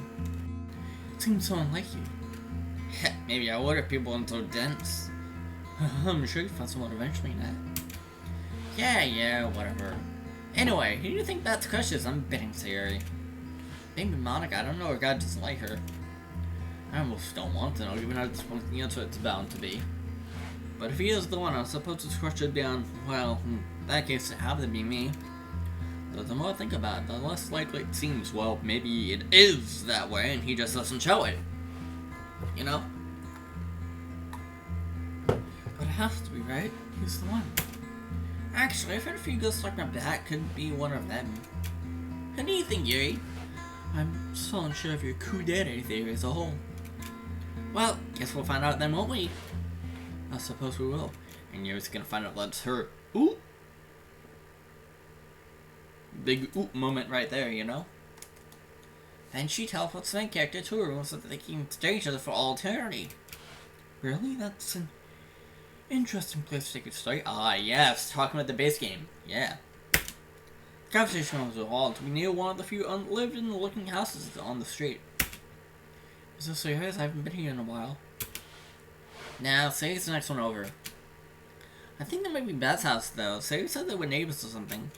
Speaker 1: It seems so unlike you. Heck, maybe I would if people weren't so dense. I'm sure you'd find someone eventually, Nat. Yeah, whatever. Anyway, who do you think that's crush is? I'm betting Sayori. Maybe Monica, I don't know, her guy doesn't like her. I almost don't want to know, even though it's the answer it's bound to be. But if he is the one, I suppose his crush should be on, well, in that case, it have to be me. But the more I think about it, the less likely it seems, well, maybe it is that way, and he just doesn't show it. You know? But it has to be, right? He's the one. Actually, I've heard a few ghosts like my back could be one of them. Who do you think, Yuri? I'm so unsure of your kudere theory as a whole. Well, guess we'll find out then, won't we? I suppose we will. And Yuri's gonna find out that's her. Ooh! Big ooh moment right there, you know? Then she teleports the main character to a room so that they can stay each other for all eternity. Really? That's an Interesting place to take a story. Ah, yes, talking about the base game. Yeah. The conversation was evolved. We near one of the few unlived-looking houses on the street. Is this serious? I haven't been here in a while. Now, say it's the next one over. I think that might be Bat's house, though. Say said they were neighbors or something.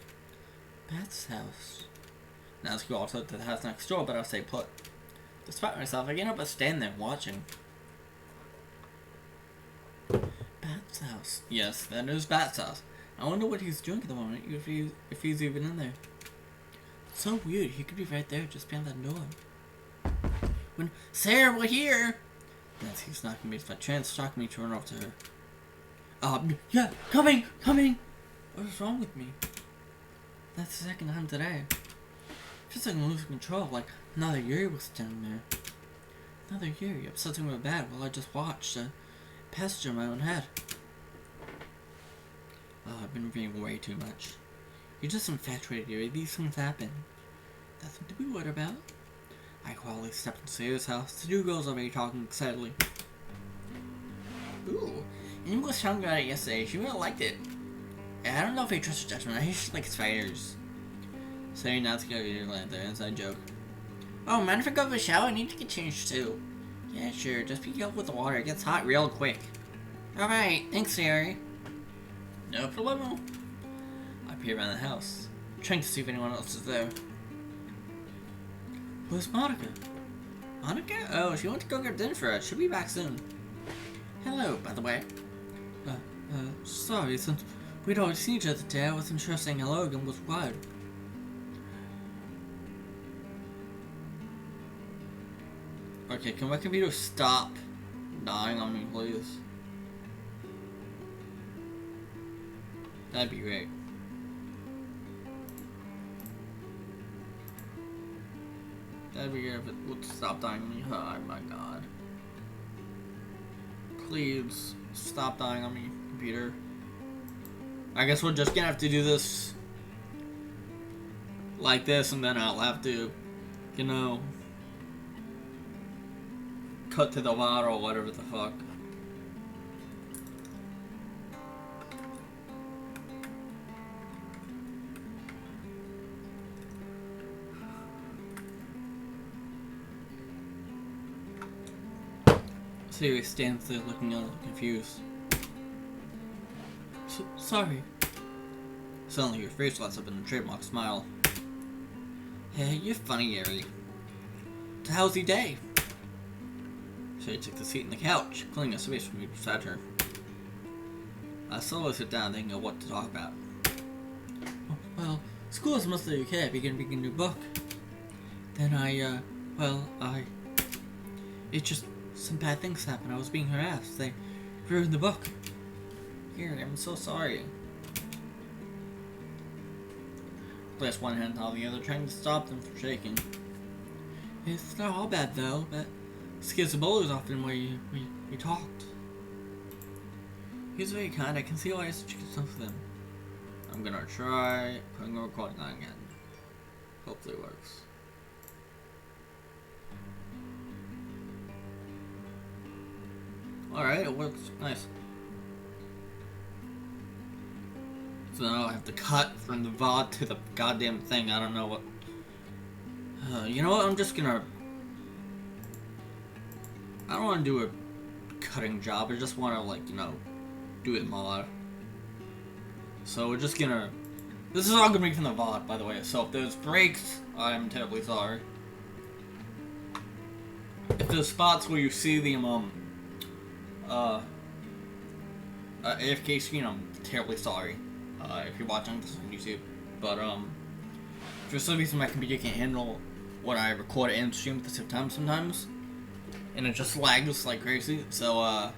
Speaker 1: Bat's house. Now, let's go also to the house next door, but I'll stay put. Despite myself, I can't help but stand there watching. Bat's house. Yes, that is Bat's house. I wonder what he's doing at the moment, if he's even in there. It's so weird. He could be right there, just behind that door. When Sarah, we're here. Yes, he's knocking me. If by chance stopped me to run over to her. Yeah, coming. What is wrong with me? That's the second time today. Just like I'm losing control. Like another Yuri was standing there. Another Yuri upsetting me bad while I just watched a passenger in my own head. I've been reading way too much. You're just infatuated, Yuri. These things happen. Nothing to be worried about. I quietly stepped into Sarah's house. The two girls already talking excitedly. Ooh, Amy was talking about it yesterday. She really liked it. I don't know if I trust her judgment. I hear she likes spiders. Sorry not to go to your land there. Inside joke. Oh, mind if I go for a shower? I need to get changed too. Yeah, sure. Just be careful with the water. It gets hot real quick. Alright, thanks, Sarah. No problemo. I peer around the house, trying to see if anyone else is there. Where's Monica? Monica? Oh, she went to go get dinner for us. She'll be back soon. Hello, by the way. Sorry, since we'd already seen each other today, I wasn't sure saying hello again was required. Okay, can my computer stop dying on me, please? That'd be great. That'd be great if it would stop dying on me. Oh my god. Please, stop dying on me, computer. I guess we're just gonna have to do this like this, and then I'll have to, you know, cut to the VOD or whatever the fuck. Siri stands there looking a little confused. Sorry. Suddenly your face lights up in a trademark smile. Hey, you're funny, Yuri. So how's your day? Sherry took the seat in the couch, clearing a space for me beside her. I slowly sit down thinking of what to talk about. Oh, well, school is mostly okay. I began reading a new book. Then it's just some bad things happened. I was being harassed. They ruined the book. Here, I'm so sorry. Placed one hand on the other, trying to stop them from shaking. It's not all bad though, but Schizobola is often where we talked. He's very kind. I can see why I such a good stuff with him. I'm gonna try putting a recording on again. Hopefully it works. Alright, it works. Nice. So now I have to cut from the VOD to the goddamn thing. I don't know what... you know what? I'm just gonna... I don't want to do a cutting job. I just want to, like, you know, do it mod. So we're just gonna... This is all gonna be from the VOD, by the way. So if there's breaks, I'm terribly sorry. If there's spots where you see the, AFK screen, I'm terribly sorry. If you're watching this on YouTube. But, for some reason my computer can't handle what I record and stream at the same time sometimes. And it just lags like crazy, so,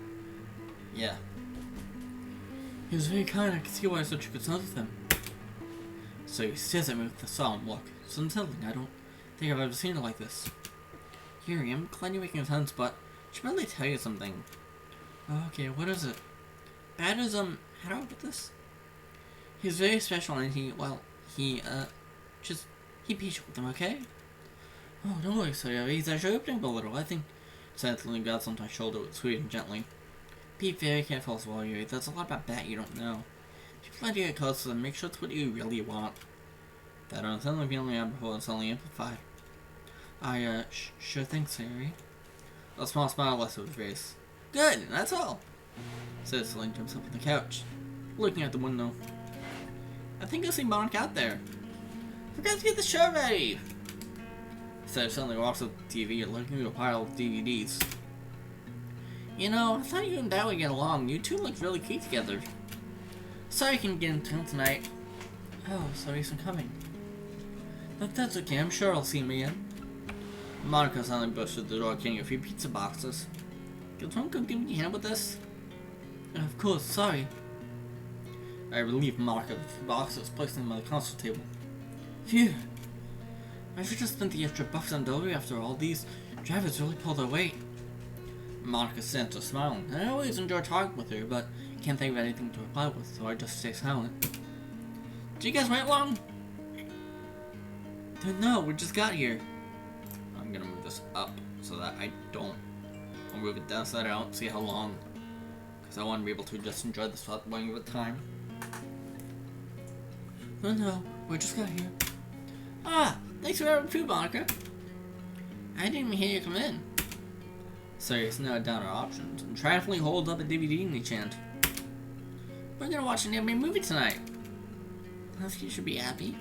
Speaker 1: yeah. He was very kind. I can see why I such a good son with him. So he stares at me with a solemn look. It's unsettling. I don't think I've ever seen it like this. Here, I'm glad you're making sense, but I should probably tell you something. Oh, okay, what is it? Bad is, how do I put this? He's very special and he be patient with him, okay? Oh, don't worry, so he's actually opening up a little. I think silently grabs onto my shoulder with sweet and gently. Be very careful as well, Yuri. There's a lot about that you don't know. If you plan to get close to them, make sure it's what you really want. That unsettling feeling you had before is only amplified. Sure thing, Sayori. A small smile left his face. Good, that's all. Said Celine to himself on the couch, looking at the window. I think I see Monk out there. Forgot to get the show ready. Said suddenly walks up the TV, looking at a pile of DVDs. You know, I thought you and Dad would get along. You two look really cute together. Sorry I can't get into town tonight. Oh, sorry he's coming. But that's okay, I'm sure I'll see him again. Monica suddenly burst through the door carrying a few pizza boxes. Can someone come give me a hand with this? Of course, sorry. I relieved Monica of the boxes, placing them on the console table. Phew. I should just spent the extra bucks on delivery after all. These drivers really pull their weight. Monica sent a smile. I always enjoy talking with her, but can't think of anything to reply with, so I just stay silent. Did you guys wait long? No, we just got here. I'm gonna move this up so that I don't. I'll move it down so that I don't see how long. Because I want to be able to just enjoy this without going over time. No, we just got here. Ah, thanks for having food, Monica. I didn't even hear you come in. Sorry, it's now down our options and triumphantly hold up a DVD in each hand. We're gonna watch an anime movie tonight. You should be happy.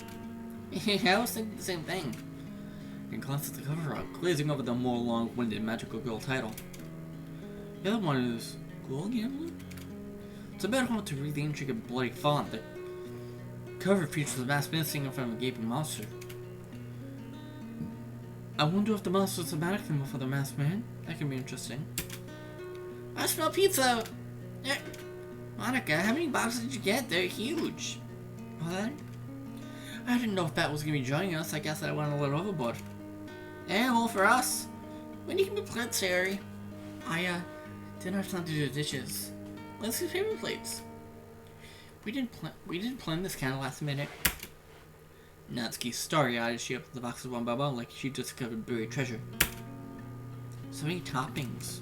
Speaker 1: I was thinking the same thing. And glanced at the cover art, glazing over the more long-winded Magical Girl title. The other one is Ghoul Gambler? It's a bit hard to read the intricate bloody font. The cover features a masked man sitting in front of a gaping monster. I wonder if the monster is a magic symbol for the masked man. That could be interesting. I smell pizza! Monica, how many boxes did you get? They're huge. What? I didn't know if Bat was going to be joining us. I guess I went a little overboard. Yeah, well, for us. When you can be plates, Harry? I, didn't have time to do the dishes. Let's do paper plates. We didn't plan this kind of last minute. Natsuki starry-eyed as she opened the boxes one by one like she discovered buried treasure. So many toppings.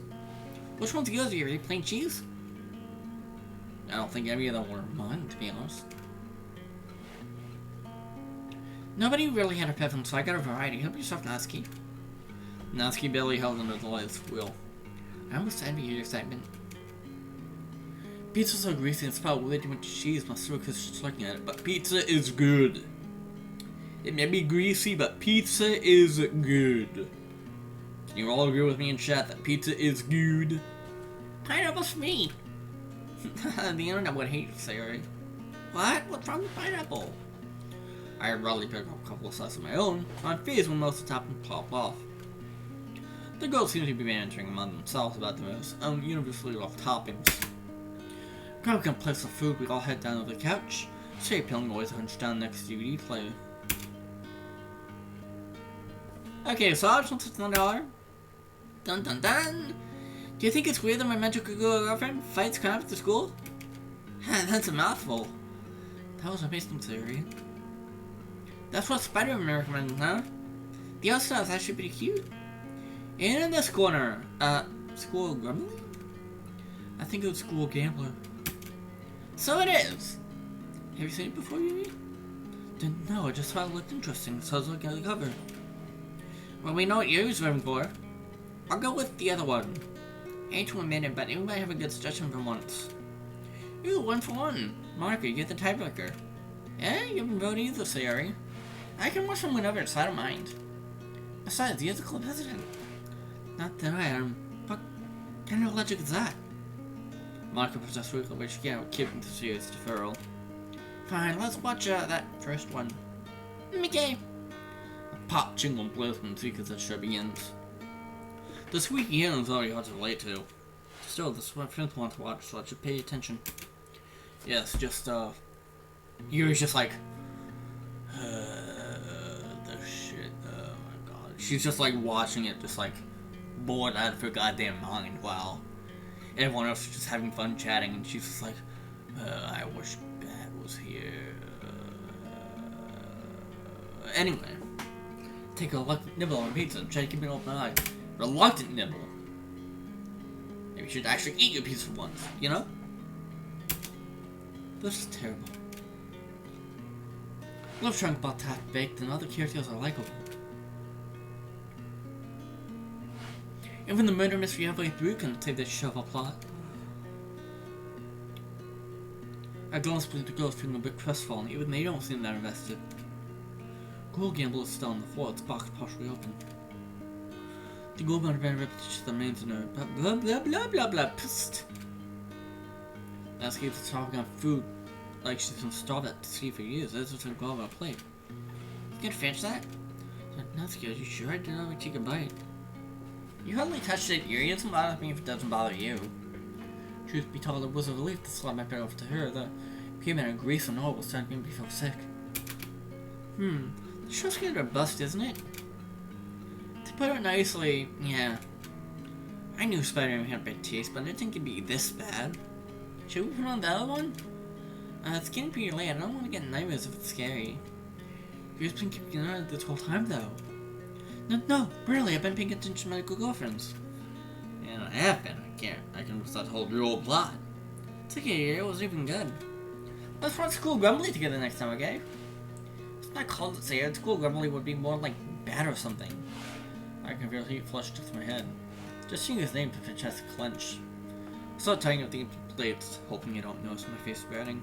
Speaker 1: Which one's yours, Yuri? Plain cheese? I don't think any of them were mine, to be honest. Nobody really had a preference, so I got a variety. Help yourself, Natsuki. Natsuki barely held under the latest wheel. I almost envy your excitement. Pizza's so greasy and spelled way too much cheese, my stomach is just looking at it, but pizza is good. It may be greasy, but pizza is good. Can you all agree with me in chat that pizza is good? Pineapple's for me! The internet would hate you, Sayori. What? What's wrong with pineapple? I rarely pick up a couple of slices of my own. I'm phased when most of the toppings pop off. The girls seem to be bantering among themselves about the most universally loved toppings. Grabbing a place of food, we all head down to the couch. Say peeling always hunched down next to the DVD player. Okay, so options for $1. Dun dun dun! Do you think it's weird that my magical girlfriend fights crime after school? That's a mouthful. That was a amazing theory. That's what Spider-Man recommended, huh? The other stuff is actually pretty cute. And in this corner, School Grumbly? I think it was School Gambler. So it is! Have you seen it before, Yuri? Didn't know, I just thought it looked interesting, so I was looking at the cover. Well, we know what Yuri's voting for. I'll go with the other one. I hate to admit it, but anybody have a good suggestion for once? Ooh, 1 for 1. Monica, you get the tiebreaker. Yeah, you haven't voted either, Sayori. I can watch them whenever, so I don't mind. Besides, you're the club president. Not that I am. What kind of logic is that? Monica possessed weekly, which can't keep the serious deferral. Fine, let's watch that first one. Okay. A pop jingle blows when the show begins. The squeaky hymn is already hard to relate to. Still, this is what friends want to watch, so I should pay attention. Yes, just, Yuri's just like, the shit, oh my god. She's just like watching it, just like, bored out of her goddamn mind, while everyone else is just having fun chatting, and she's just like, I wish Bat was here. Anyway, take a nibble on pizza and try to keep an open eye. Reluctant nibble. A Maybe you should actually eat your pizza once, you know? This is terrible. Love Trunk about half-baked and other characters are likable. Even the murder mystery halfway through can take this show of a plot. I glance between the girls feeling a bit crestfallen, even they don't seem that invested. Gold Gamble is still on the floor, its box partially open. The gold band ran repetition the mains in her blah blah blah blah blah psst. That's keeps talking on food like she's been starved at sea for years. That's what's gonna go on a plate. You can finish that? Natsuki, are you sure I did not take a bite? You hardly touched it here. It doesn't bother me if it doesn't bother you. Truth be told, it was a relief to slap my bed over to her. The payment of grief and all was starting to make me feel sick. The show's getting robust, isn't it? To put it nicely, yeah. I knew Spider-Man had bad taste, but I didn't think it'd be this bad. Should we put on the other one? It's getting pretty late. I don't want to get nightmares if it's scary. You've been keeping an eye on it this whole time, though. No, really, I've been paying attention to my good girlfriends. And I have been. I can start the whole real plot. It's okay, it wasn't even good. Let's watch School Grumbly together next time, okay? It's not called it say School Grumbly would be more like bad or something. I can feel heat flush through my head. Just seeing his name to my chest clench. I start tying up the empty plates, hoping you don't notice my face spreading.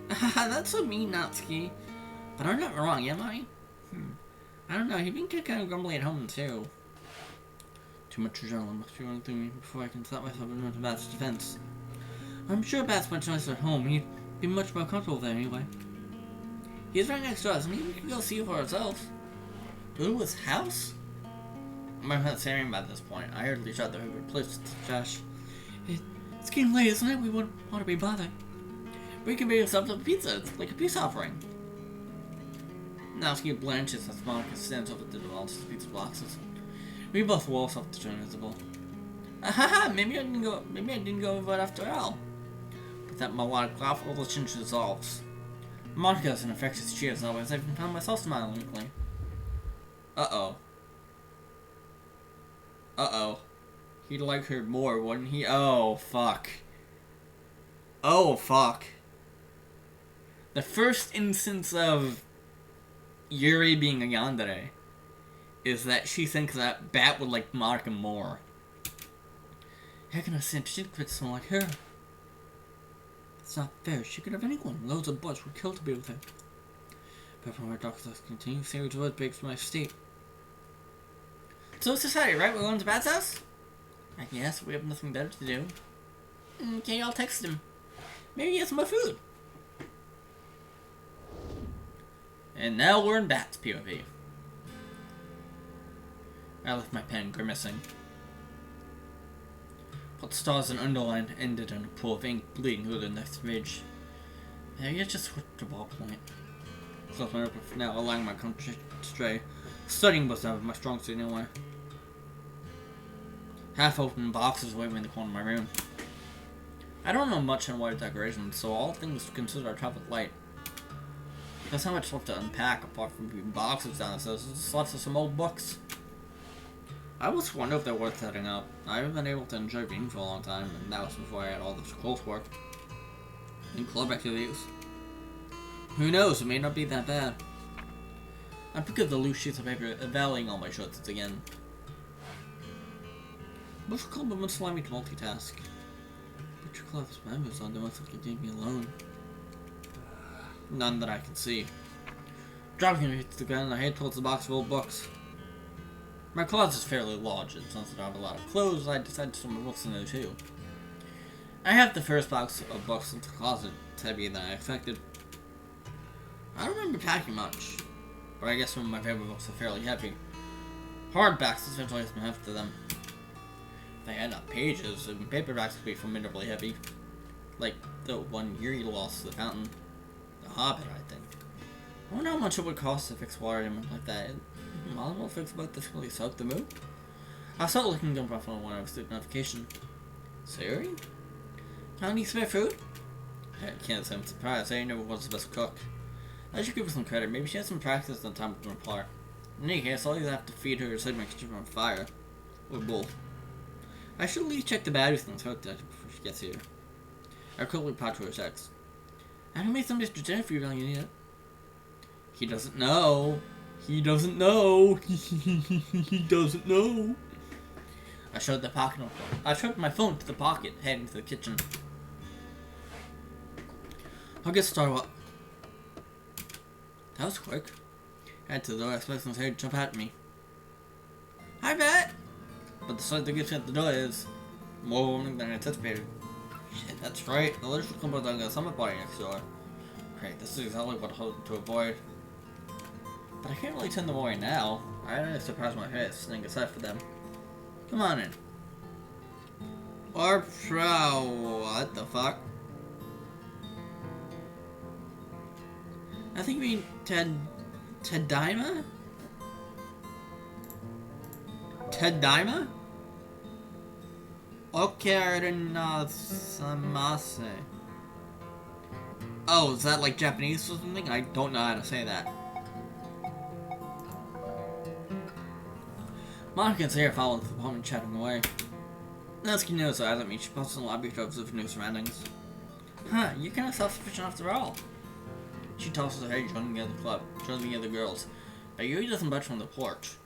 Speaker 1: That's so mean, Natsuki. But I'm not wrong, am I? I don't know, he's been kind of grumbly at home too. Too much adrenaline must be running through me before I can slap myself into Bat's defense. I'm sure Bat's much nicer at home. He'd be much more comfortable there anyway. He's right next to us. Maybe we can go see for ourselves. Go to his house? I'm not saying by this point. I heard Lee out there replaced Josh. It's getting late, isn't it? We wouldn't want to be bothered. We can make ourselves a pizza. It's like a peace offering. Natsuki blanches as Monica stands over the walls of pizza boxes. We both walls up to turn invisible. Ahaha! Maybe I didn't go over it after all. But that melodic laugh, all the tension dissolves. Monica's an infectious cheer as always. I even found myself smiling weakly. Uh-oh. He'd like her more, wouldn't he? Oh, fuck. Oh, fuck. The first instance of Yuri being a yandere is that she thinks that Bat would like Monica more. How can I send secrets to someone like her? It's not fair. She could have anyone. Loads of boys would kill to be with her. But from our doctors continue, Sarah's word breaks my state. So it's decided, right? We're going to Bat's house? I guess we have nothing better to do. Okay, I'll text him. Maybe he has more food. And now we're in Bat's POV. I left my pen grimacing. What stars and underline ended in a pool of ink bleeding through the next ridge. Maybe I just switched to ballpoint. Close my notebook for now, allowing my concentration to stray. Studying was never my strong suit anyway. Half-open boxes waiting in the corner of my room. I don't know much on white decorations, so all things considered are traveled light. There's not much left to unpack apart from boxes downstairs. There's just lots of some old books. I almost wonder if they're worth setting up. I haven't been able to enjoy reading for a long time, and that was before I had all this coursework and club activities. Who knows? It may not be that bad. I pick up the loose sheets of paper, evaluating all my shorts again. What's it called when slimy to multitask? Put your clothes members on, they must have leave me alone. None that I can see. Dropping it to the ground, I head towards the box of old books. My closet is fairly large, and since I have a lot of clothes, I decided to put my books in there too. I have the first box of books in the closet. It's heavier than I expected. I don't remember packing much, but I guess some of my favorite books are fairly heavy. Hardbacks essentially has been hefty to them. If they had enough pages, and paperbacks would be formidably heavy. Like the one Yuri lost to the fountain. The Hobbit, I think. I wonder how much it would cost to fix water damage like that. I'll fix about this really suck the move. I started looking up my phone when I received a notification. Siri? Found any spare food? I can't say I'm surprised. I never was the best cook. I should give her some credit. Maybe she has some practice in time with In any case, I'll either have to feed her or set my kitchen on fire. Or both. I should at least check the batteries on the smoke detector before she gets here. I quickly pop to her sex. I made some extra dinner for you, really need it. He doesn't know. He doesn't know. He doesn't know. I shoved the pocket. I shoved my phone to the pocket, heading to the kitchen. I'll get started. That was quick. Head to the door, expecting her to jump at me. Hi, Bet! But the sight that gets at the door is more warning than I anticipated. Shit, that's right. The literature club was on a summer party next door. Great, this is exactly what I hoped to avoid. But I can't really turn them away now. I don't have to surprise my face, sitting aside for them. Come on in. Or pro, what the fuck? I think you mean Tadaima? Tadaima? Okerinazamase. Oh, is that like Japanese or something? I don't know how to say that. Monica and Sarah followed the apartment, chatting away. Natsuki knows eyes at me. She posts in the lobby to observe new surroundings. Huh, you're kind of self-sufficient after all. She tosses her head, joining the other club, joining the other girls. But Yuri doesn't budge from the porch.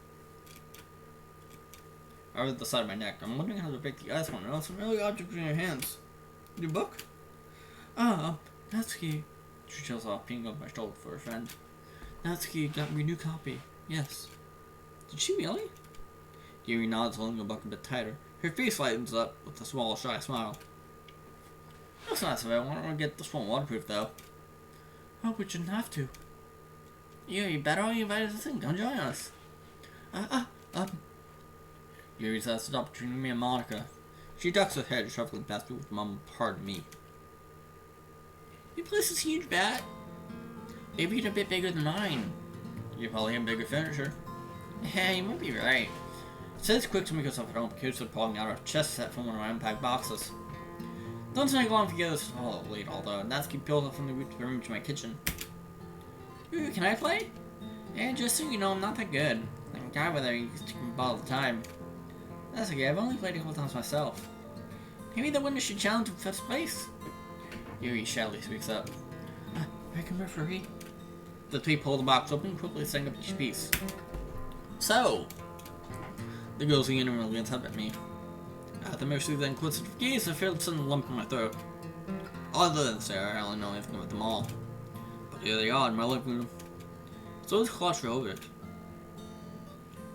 Speaker 1: Over the side of my neck. I'm wondering how to break the ice when I know some really object in your hands. Your book? Oh, Natsuki. She chills off, peeing over my shoulder for a friend. Natsuki got me a new copy. Yes. Did she really? Yuri nods, holding the book a bit tighter. Her face lightens up with a small, shy smile. That's nice of it. I want to get this one waterproof, though. Oh, we shouldn't have to. Yuri, better all you invited to sing. Come join us. Yuri says stop between me and Monica. She ducks her head, shuffling past me with mum, pardon me. Your place is huge, Bat. Maybe it's a bit bigger than mine. You probably have bigger furniture. Yeah, you might be right. It says quick to make yourself at home, because they're pulling out a chest set from one of my unpacked boxes. Don't take long to get this all late, although Natsuki peels up from the room to my kitchen. Ooh, can I play? Yeah, just so you know, I'm not that good. I'm a guy with a ball all the time. That's okay, I've only played a couple times myself. Maybe the winner should challenge for first place. Yuri shallowly speaks up. I can referee. The three pull the box open, quickly setting up each piece. So, the girls again glance up at me. At the mercy of the inquisitive gaze, I felt a sudden lump in my throat. Other than Sarah, I only know anything about them all. But here they are in my living room. So it's claustrophobic.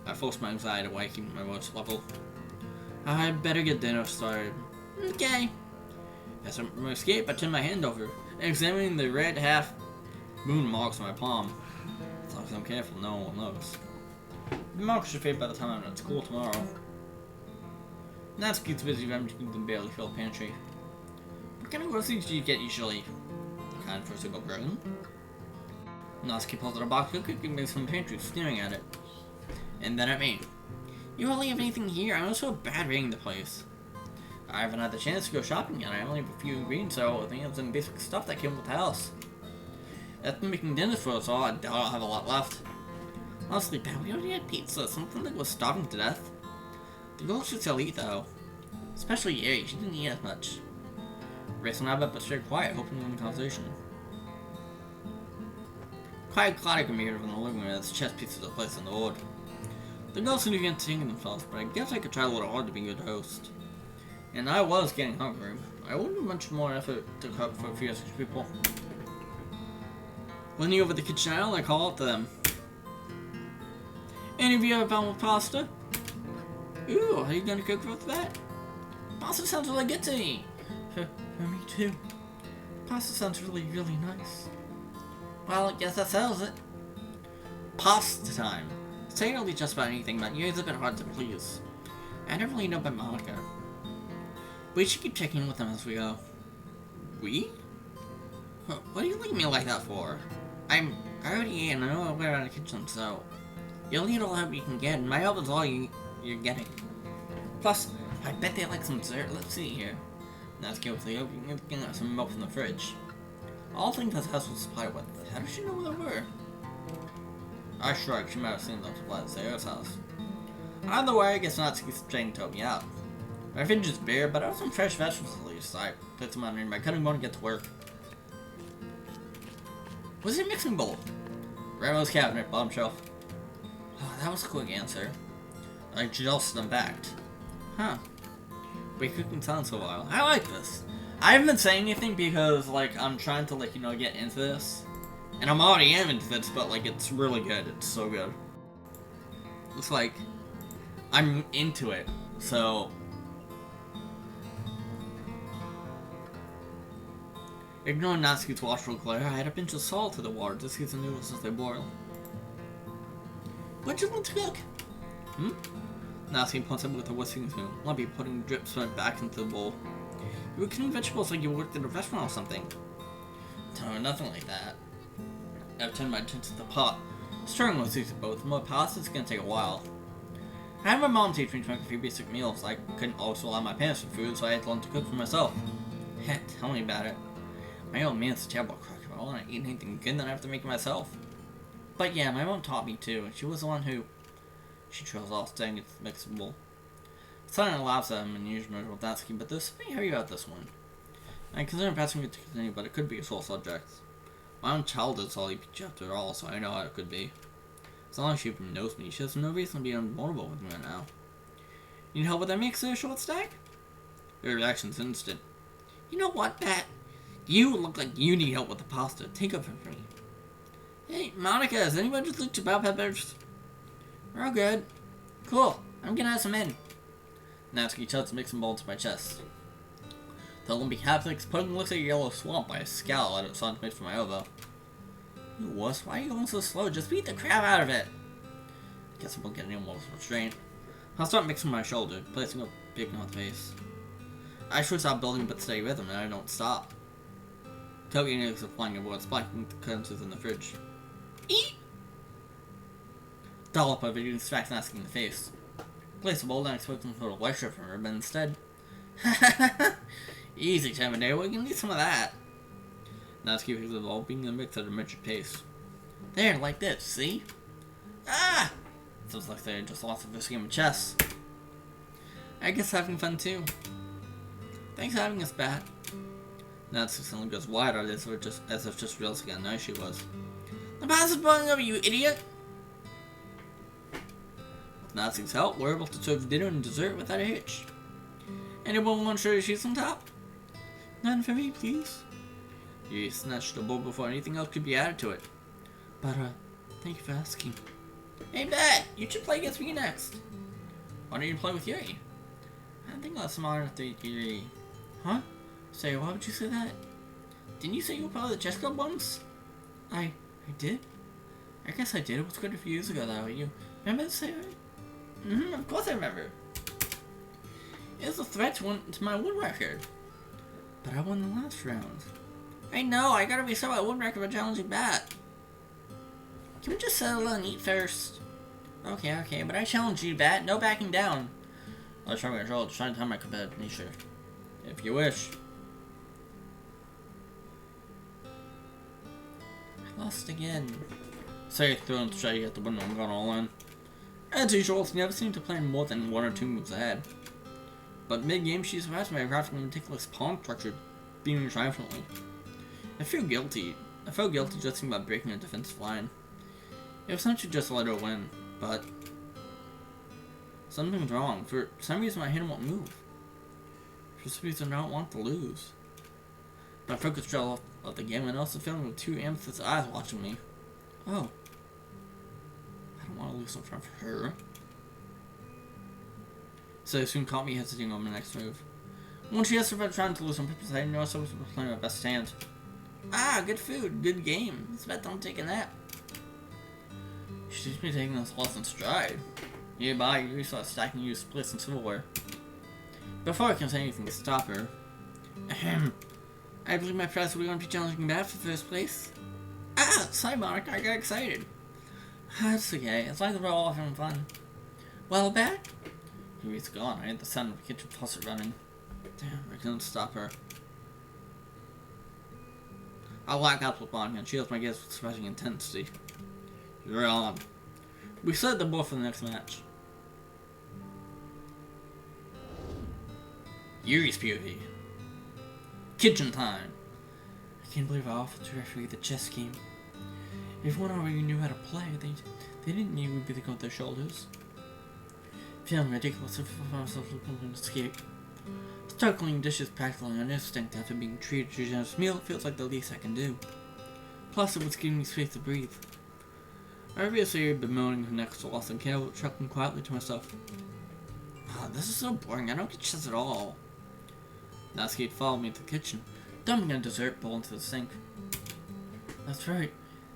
Speaker 1: I forced my anxiety away, keeping my voice level. I'd better get dinner started. Okay. As I escape, I turn my hand over, examining the red half moon marks on my palm. As long as I'm careful, no one will notice. The marks should fade by the time I'm at school tomorrow. Natsuki's busy emptying the barely filled pantry. What kind of groceries do you get usually? Kind for a single person? Natsuki pulls out a box of cooking mix from the pantry, staring at it. And then at me. You hardly have anything here. I'm so bad rating the place. I haven't had the chance to go shopping yet. I only have a few ingredients, so I think it's some basic stuff that came with the house. After making dinner for us all, I doubt I'll have a lot left. Honestly, Pat, we already had pizza, something that was starving to death. The girls should still eat, though. Especially Yuri, she didn't eat as much. Race and I but stayed quiet, hoping to win the conversation. Quiet Claudia can be heard from the living room as chess pieces are placed on the board. The girls seem to be entertaining themselves, but I guess I could try a little hard to be a good host. And I was getting hungry. I wouldn't do much more effort to cook for a few extra people. Leaning over the kitchen aisle, I call out to them. Any of you have a problem with pasta? Ooh, are you gonna cook with that? Pasta sounds really good to me. For me too. Pasta sounds really, really nice. Well, I guess that settles it. Pasta time. Saying it'll be just about anything, but it's a bit hard to please. I never really know about Monica. We should keep checking in with them as we go. We? What do you look at me like that for? I already ate and I know we're out of the kitchen, so you'll need all the help you can get, and my help is all you're getting. Plus, I bet they like some dessert. Let's see here. Let's go with the opening up some milk from the fridge. All things this house was supplied with. How does she know where they were? I shrugged. She might have seen them supplied at Sarah's house. Either way, I guess Natsuki's trying to help me out. My fridge is bare, but I have some fresh vegetables at least. I put some on in my cutting board and get to work. What's your mixing bowl? Grandma's cabinet, bottom shelf. Oh, that was a quick answer. I just unpacked. Huh. We cooked in silence for a while. I like this. I haven't been saying anything because, like, I'm trying to, like, you know, get into this. And I'm already into this, but, like, it's really good. It's so good. It's like, I'm into it. So, ignoring Natsuki's watchful glare, I add a pinch of salt to the water to season the noodles as they boil. What'd you want to cook? Natsuki points up with a whisking spoon. Lumpy putting drip spoon back into the bowl. You were cooking vegetables like you worked at a restaurant or something. No, nothing like that. I've turned my attention to the pot. Stirring was easy, but with more pasta, it's gonna take a while. I had my mom teach me to make a few basic meals. I couldn't always rely on my parents for food, so I had to learn to cook for myself. Heck, tell me about it. My old man's a terrible cook. If I want to eat anything good, then I have to make it myself. But yeah, my mom taught me too, and she was the one who... She trails off, saying it's mixable. Silent laughs at him and usually with Natsuki, but there's something heavy about this one. I consider passing it to continue, but it could be a sole subject. My own childhood's all EPG after all, so I know how it could be. As long as she knows me, she has no reason to be unvulnerable with me right now. Need help with that mixer, short stack? Your reaction's instant. You know what, Pat? You look like you need help with the pasta. Take up for me. Hey, Monica, has anyone just looked about peppers? We're all good. Cool. I'm gonna have some in. Natsuki chucks a mixing bowl to my chest. The Olympic haptics pudding looks like a yellow swamp by a scowl at it centimeters from my elbow. You wuss, why are you going so slow? Just beat the crap out of it. Guess I won't get any more restraint. I'll start mixing my shoulder, placing a big on the face. I should stop building but steady rhythm and I don't stop. Togi is applying a word, splashing the currencies in the fridge. Eat! Dollop of it, you distract Natsuki in the face. Place the bowl and expect some sort of lecture from her, but instead... Easy, Terminator, we can need some of that. Natsuki picks the bowl, being the mix at a measured pace. There, like this, see? Ah! Sounds like they just lost a this game of chess. I guess having fun too. Thanks for having us, Bat. Natsuki suddenly goes wider as if just realizing how nice she was. The boss is blowing over, you idiot! With Natsuki's help, we're able to serve dinner and dessert without a hitch. Anyone want to show your sheets on top? None for me, please. You snatched the bowl before anything else could be added to it. But, thank you for asking. Hey, Bat, you should play against me next. Why don't you play with Yuri? I think I'm smart enough to Yuri. Huh? Say, why would you say that? Didn't you say you were part of the chess club once? I did? I guess I did. It was quite a few years ago, though. You remember the say? Of course I remember. It was a threat to my wood record. But I won the last round. I know, I gotta reset my wood record by challenging Bat. Can we just settle and eat first? Okay, but I challenge you, Bat. No backing down. Let's try my control. Try to tell my competitive nature. If you wish. I lost again. Say throwing shady at the window and got all in. As usual, she never seemed to plan more than one or two moves ahead. But mid-game, she surprised my graphically meticulous pawn structure, beaming triumphantly. I felt guilty just thinking about breaking a defensive line. It was time to just let her win, but something's wrong. For some reason, my hand won't move. For some reason, I don't want to lose. My focus fell off the game, and also feeling with two amethyst eyes watching me. Oh. I don't want to lose in front of her. So soon caught me hesitating on my next move. When she asked if I was trying to lose on purpose, I noticed I was playing my best hand. Ah, good food, good game. It's about time taking that. She seems to be taking this loss in stride. Nearby, you saw stacking used plates and silverware. Before I can say anything to stop her. Ahem. I believe my prize will be going to be challenging Bat for first place. Ah, sorry, Monica, I got excited. That's okay, as long as we're all having fun. Well, Bat? Yuri's gone. I heard the sound of the kitchen faucet running. Damn, I couldn't stop her. I lock up with Monica and shields my gaze with surprising intensity. You're on. We set the board for the next match. Yuri's POV. Kitchen time. I can't believe I offered to referee the chess game. Everyone already knew how to play. They didn't need me to go with their shoulders. Feeling ridiculous if I myself looking to escape. Start cleaning dishes practically on instinct after being treated to a generous meal feels like the least I can do. Plus, it was giving me space to breathe. I obviously bemoaning the next loss and can't chuckling quietly to myself. Oh, this is so boring. I don't get chess at all. Natsuki had followed me to the kitchen, dumping a dessert bowl into the sink. That's right.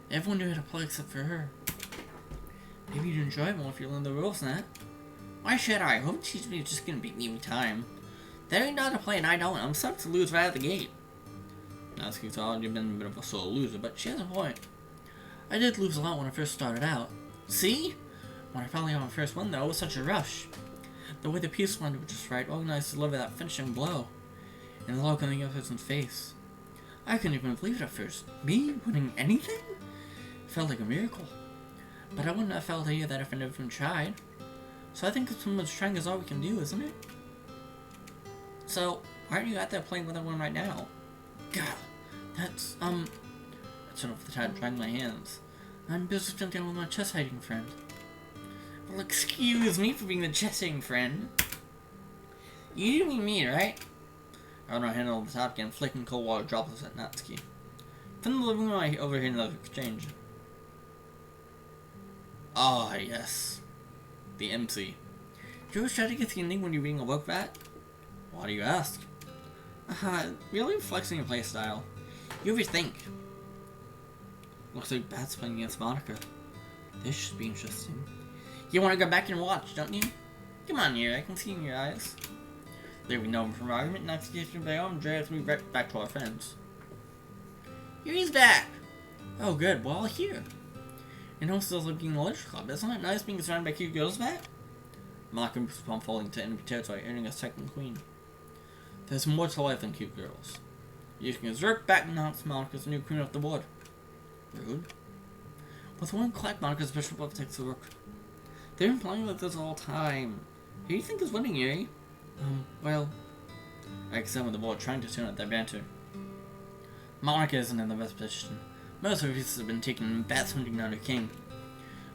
Speaker 1: Everyone knew how to play except for her. Maybe you'd enjoy it more if you learned the rules, Nat. Why should I? Hope she's just gonna beat me every time. They ain't know how to play and I don't. I'm set to lose right out of the gate. Natsuki's already been a bit of a solo loser, but she has a point. I did lose a lot when I first started out. See? When I finally got my first win though, it was such a rush. The way the piece landed was just right, organized to deliver that finishing blow. And the look on the other person's face. I couldn't even believe it at first. Me winning anything? It felt like a miracle. But I wouldn't have felt any of that if I never even tried. So I think if someone's trying is all we can do, isn't it? So, why aren't you out there playing with everyone right now? God, that's, I turned off the tide drying my hands. I'm busy jumping with my chess hiding friend. Well, excuse me for being the chess hiding friend. You didn't mean me, right? I run my hand over the top again, flicking cold water droplets at Natsuki. From the living room, I overhear another exchange. Ah, yes. The MC. Do you always try to get the ending when you're reading a book, Bat? Why do you ask? Really flexing your playstyle. You overthink. Looks like Bat's playing against Monica. This should be interesting. You want to go back and watch, don't you? Come on here, I can see in your eyes. Leaving no room for argument, Natsuki gets me and drags me right back to our friends. Yuri's back! Oh good, well here. And who still looking in the literature club? Isn't it nice being surrounded by cute girls back? Monica moves upon falling to enemy territory, earning a second queen. There's more to life than cute girls. Using his Zerk back announced Monica's new queen off the board. Rude. With one clack, Monica's bishop left takes the rook. They've been playing like this all time. Who do you think is winning, Yuri? Well, I examined the board, trying to tune out their banter. Monica isn't in the best position. Most of her pieces have been taken and Bat's hunting down her king.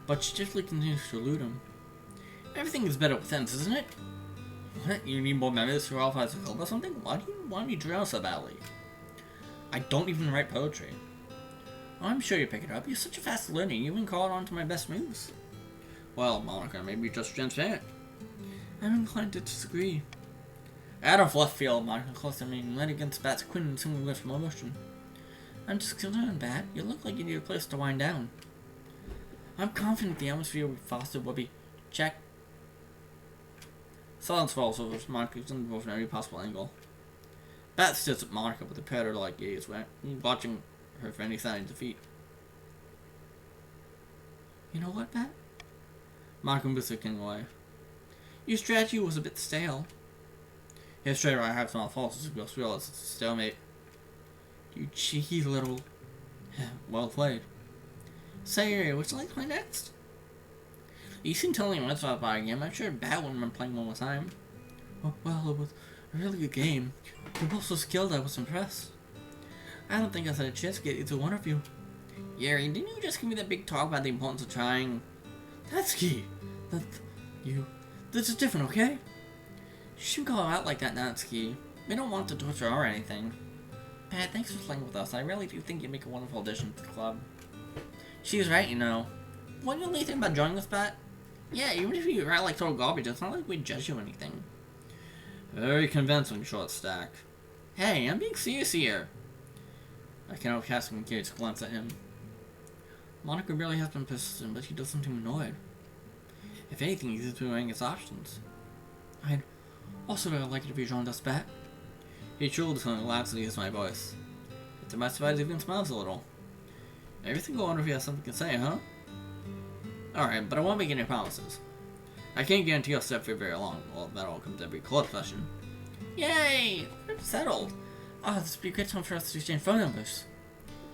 Speaker 1: But she definitely continues to elude him. Everything is better with sense, isn't it? What? You need more members who Alpha has a club or something? Why do you want me to drown so badly? I don't even write poetry. Oh, I'm sure you pick it up. You're such a fast learner. You even caught on to my best moves. Well, Monica, maybe you're just transparent. I'm inclined to disagree. Out of left field, Monica close to me and led against Bat's queen and soon with more motion. I'm just concerned, Bat. You look like you need a place to wind down. I'm confident the atmosphere we fostered will be check. Silence falls over Monica's involved from every possible angle. Bat stares at Monica with a predator-like gaze, watching her for any sign of defeat. You know what, Bat? Monica moves her king away. Your strategy was a bit stale. His traitor, I have small faults as we both realize it's a stalemate. You cheeky little... well played. Say, would you like to play next? You seem totally much about buying a game. I'm sure Bat wouldn't mind playing one more time. Oh, well, it was a really good game. You're both so skilled, I was impressed. I don't think I had a chance to get either one of you. Yuri, didn't you just give me that big talk about the importance of trying? That's key. This is different, okay? You shouldn't call him out like that, Natsuki. We don't want to torture or anything. Pat, thanks for playing with us. I really do think you make a wonderful addition to the club. She's right, you know. What do you really think about joining us, Pat? Yeah, even if you write like total garbage, it's not like we judge you or anything. Very convincing, short stack. Hey, I'm being serious here. I cannot cast a curious glance at him. Monica really has been persistent, but he doesn't seem annoyed. If anything, he's just weighing his options. I'd also really like it if you joined us, Bat. He chilled and relaxed as he hears my voice. To my surprise, he even smiles a little. Everything go on if you have something to say, huh? Alright, but I won't make any promises. I can't guarantee I'll stay for very long. Well, that all comes to every club session. Yay! We're settled. Oh, this would be a good time for us to exchange phone numbers.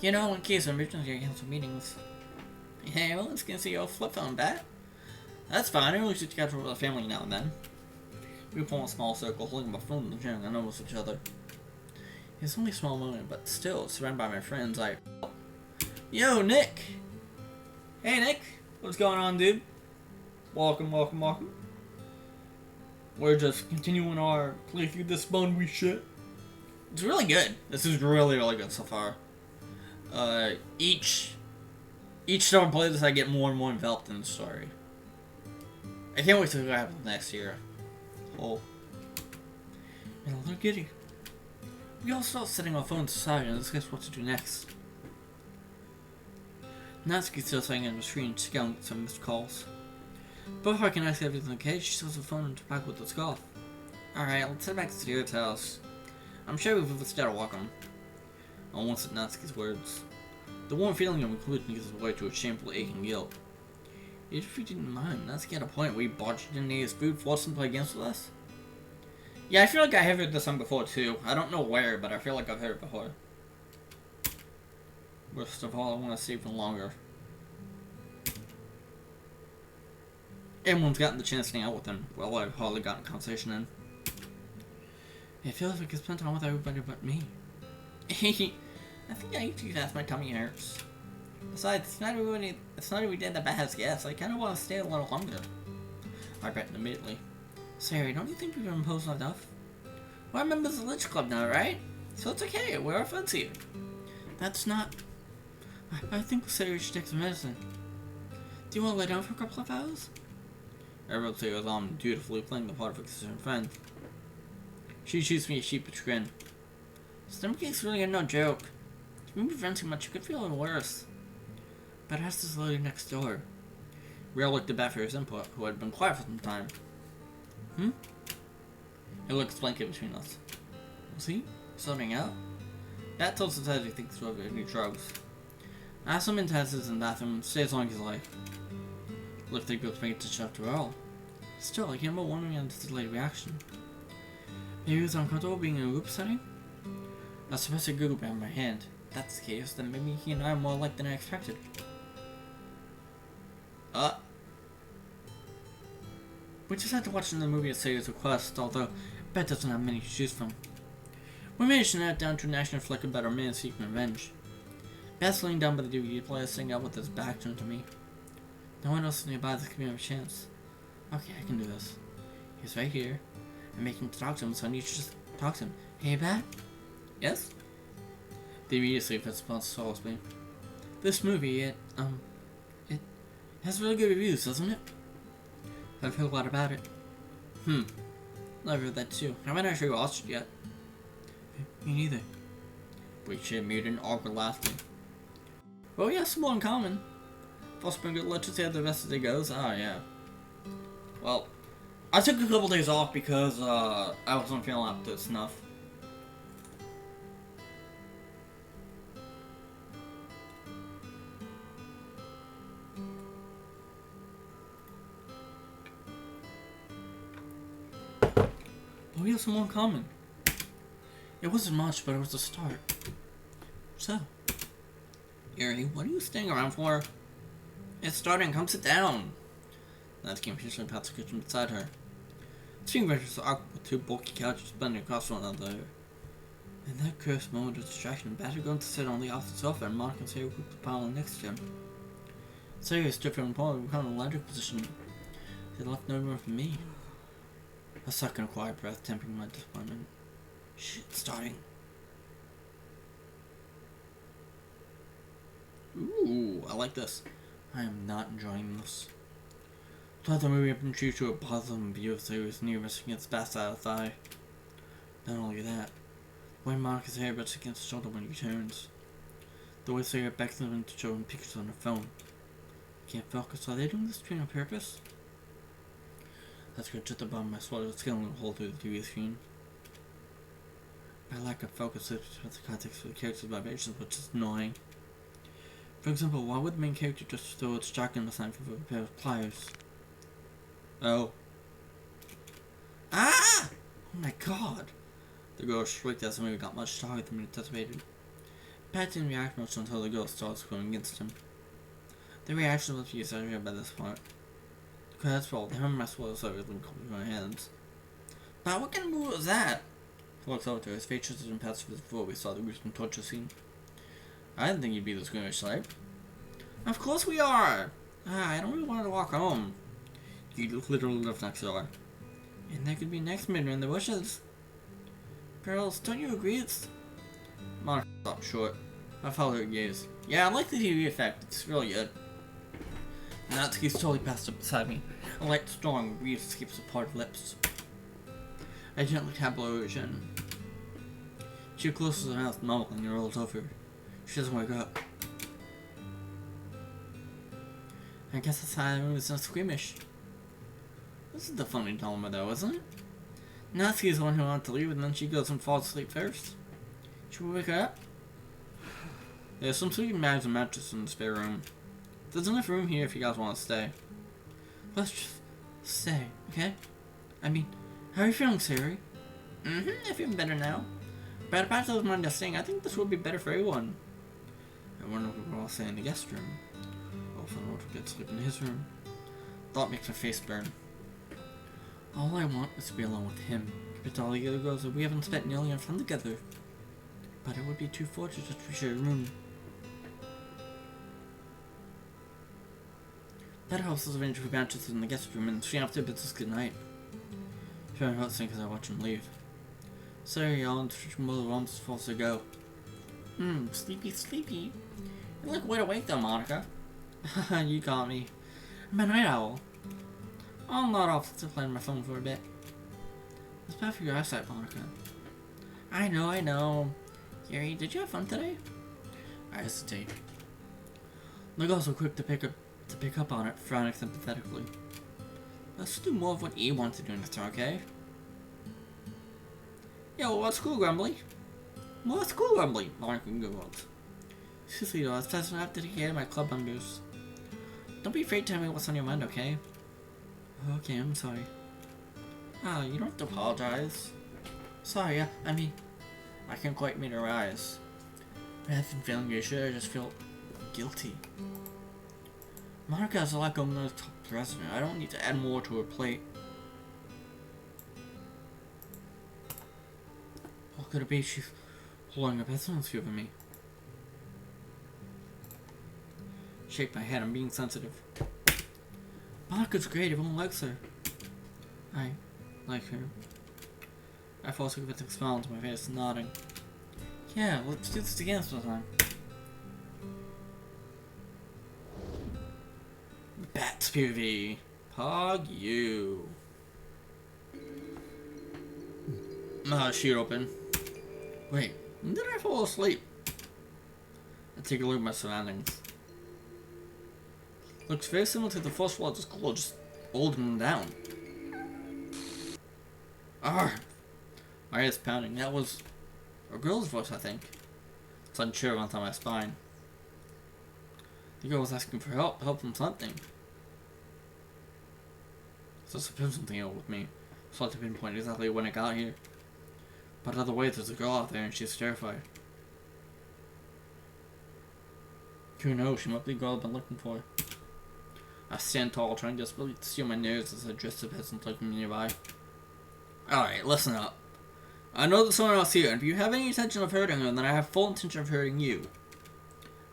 Speaker 1: You know, in case of emergency or cancel meetings. Hey, well, let's get see your flip phone, Bat. That's fine. I always get together with the family now and then. We form a small circle, holding my phone and sharing our numbers with each other. It's only a small moment, but still, surrounded by my friends, Yo, Nick! Hey, Nick! What's going on, dude? Welcome. We're just continuing our playthrough this Bone We shit. It's really good. This is really good so far. Each time I play this, I get more and more enveloped in the story. I can't wait to see what happens next year. Oh. And a little giddy. We all start setting our phones aside and discuss what to do next. Natsuki's still sitting on the screen, scowling at some missed calls. Before I can ask everything okay, she shows the phone into back with the scarf. Alright, let's head back to the house. I'm sure we've overstayed our welcome. Almost at Natsuki's words. The warm feeling of inclusion gives way to a shameful ache and guilt. If we didn't mind, Natsuki had a point where he barged in his food, forced him to play games with us. Yeah, I feel like I have heard this song before too. I don't know where, but I feel like I've heard it before. Worst of all, I want to stay even longer. Everyone's gotten the chance to hang out with him. Well, I've hardly gotten a conversation in. It feels like I spent time with everybody but me. I think I need to fast. My tummy hurts. Besides, it's not every day that has guests. I kind of want to stay a little longer. I bet immediately. Sorry, don't you think we've imposed enough? We're members of the Lich Club now, right? So it's okay. We're our friends here. That's not. I think Sarah should take some medicine. Do you want to lay down for a couple of hours? Everyone was on dutifully playing the part of a consistent friend. She shoots me a sheepish grin. Stomach's really no joke. If you move around too much, you could feel a little worse. But it has this lady next door. Real looked at Bat for his input, who had been quiet for some time. It looks blanket between us. Was he? Something out? Bat tells us as he thinks of it and he shrugs. I ask him in Taz's in the bathroom, stay as long as you like. Looks like he goes make it to shove to all. Still, I can't but wondering on his delayed reaction. Maybe he was uncomfortable being in a group setting? I supposed to Google grabbed my hand. If that's the case, then maybe he and I are more alike than I expected. We just had to watch the movie at Sayer's request, although Bet doesn't have many to choose from. We managed to narrow it down to an action flick about a man seeking revenge. Bet's laying down by the DVD player, sitting out with his back turned to me. No one else nearby that could give me a chance. Okay, I can do this. He's right here. I'm making to talk to him, so I need to just talk to him. Hey, Bat? Yes? The immediately response follows me. This movie, it has really good reviews, doesn't it? I've heard a lot about it. I've heard that too. I haven't actually watched it yet. Me neither. We shared mutant awkward laughter. Well, we have some more in common. Let's just see how the rest of the day goes. Oh, yeah. Well, I took a couple days off because I wasn't feeling up to snuff. But we have some more in common. It wasn't much, but it was a start. So, Yuri, what are you staying around for? It's starting. Come sit down. That's confusingly past the kitchen beside her. Seeing Rachel's awkward with two bulky couches bending across one another. In that cursed moment of distraction, Bat had gone to sit on the opposite sofa and Monica and Sarah grouped the pile next to him. Sarah stood from Paul and found a logic position. They left no room for me. I sucked in a quiet breath, tempering my disappointment. Shit, starting. Ooh, I like this. I am not enjoying this. Throughout the movie, I've been treated to a positive view of Sarah's near missing its back side of the thigh. Not only that, the way Monica's hair brushes against his shoulder when he turns. The way Sarah beckons him to show him pictures on her phone. I can't focus. Are they doing this to me on purpose? I scratched at the bottom of my sweater, scaling a hole through the TV screen. My lack of focus is the context of the character's vibrations, which is annoying. For example, why would the main character just throw its shotgun aside for a pair of pliers? Oh. Ah! Oh my god! The girl shrieked as the movie got much stronger than we anticipated. Pat didn't react much until the girl started screaming against him. The reaction was exaggerated by this point. Because well, the hammer my swallows over and covered my hands. But what kind of move was that? He looks over to his face just as impassive as before we saw the gruesome torture scene. I didn't think you'd be this squeamish type. Of course we are! I don't really want to walk home. You literally live next door. And there could be next minute in the bushes. Girls, don't you agree it's... Monica stopped short. I followed her gaze. Yeah, I like the TV effect. It's really good. Natsuki's totally passed up beside me. A light storm breeze escapes apart lips. I gently tap below her chin. She closes her mouth mumbling and rolls over. She doesn't wake up. I guess that's how I was not squeamish. This is the funny dilemma though, isn't it? Natsuki is the one who wanted to leave and then she goes and falls asleep first. Should we wake her up? There's some sleeping bags and mattresses in the spare room. There's enough room here if you guys want to stay. Let's just stay, okay? I mean, how are you feeling, Sari? I'm feeling better now. But if I don't mind us staying, I think this would be better for everyone. I wonder if we'll all stay in the guest room. Hopefully Lord will get to sleep in his room. Thought makes my face burn. All I want is to be alone with him. Compared to all the other girls that we haven't spent nearly enough time together. But it would be too fortunate just to share a room. Better helps us arrange for mattresses in the guest room and she after bids us good night. Feeling hot as I watch him leave. Sorry, y'all, and mother almost forced to go. Sleepy, sleepy. You look wide awake though, Monica. You got me. I'm a night owl. I'll nod off to play on my phone for a bit. It's bad for your eyesight, Monica. I know. Yuri, did you have fun today? I hesitate. The girls were quick to pick up on it, frowning sympathetically. Let's do more of what you want to do next time, okay? Yo, what's cool, Grumbly? What's cool, Grumbly? Monica googled. Seriously though, I was pleasant enough to take care of my club members. Don't be afraid to tell me what's on your mind, okay? Okay, I'm sorry. You don't have to apologize. Sorry, I mean, I can't quite meet her eyes. Rather than feeling reassured, I just feel guilty. Monica has a lot going on as top president. I don't need to add more to her plate. What could it be? She's holding a presidency over me. Shake my head, I'm being sensitive. Monica's great, everyone likes her. I like her. I force her with a smile onto my face, nodding. Yeah, let's do this again sometime. Bats PV. Pog you. Sheet open. Wait, when did I fall asleep? I take a look at my surroundings. Looks very similar to the first floor of the school, just old and down. Argh! My head is pounding. That was a girl's voice, I think. It's unsure runs on my spine. The girl was asking for help from something. So suppose something ill with me. It's hard to pinpoint exactly when I got here. But other ways, there's a girl out there and she's terrified. Who knows, she might be the girl I've been looking for. I stand tall, trying desperately to steal my nerves as I dress the peasant looking nearby. Alright, listen up. I know there's someone else here, and if you have any intention of hurting her, then I have full intention of hurting you.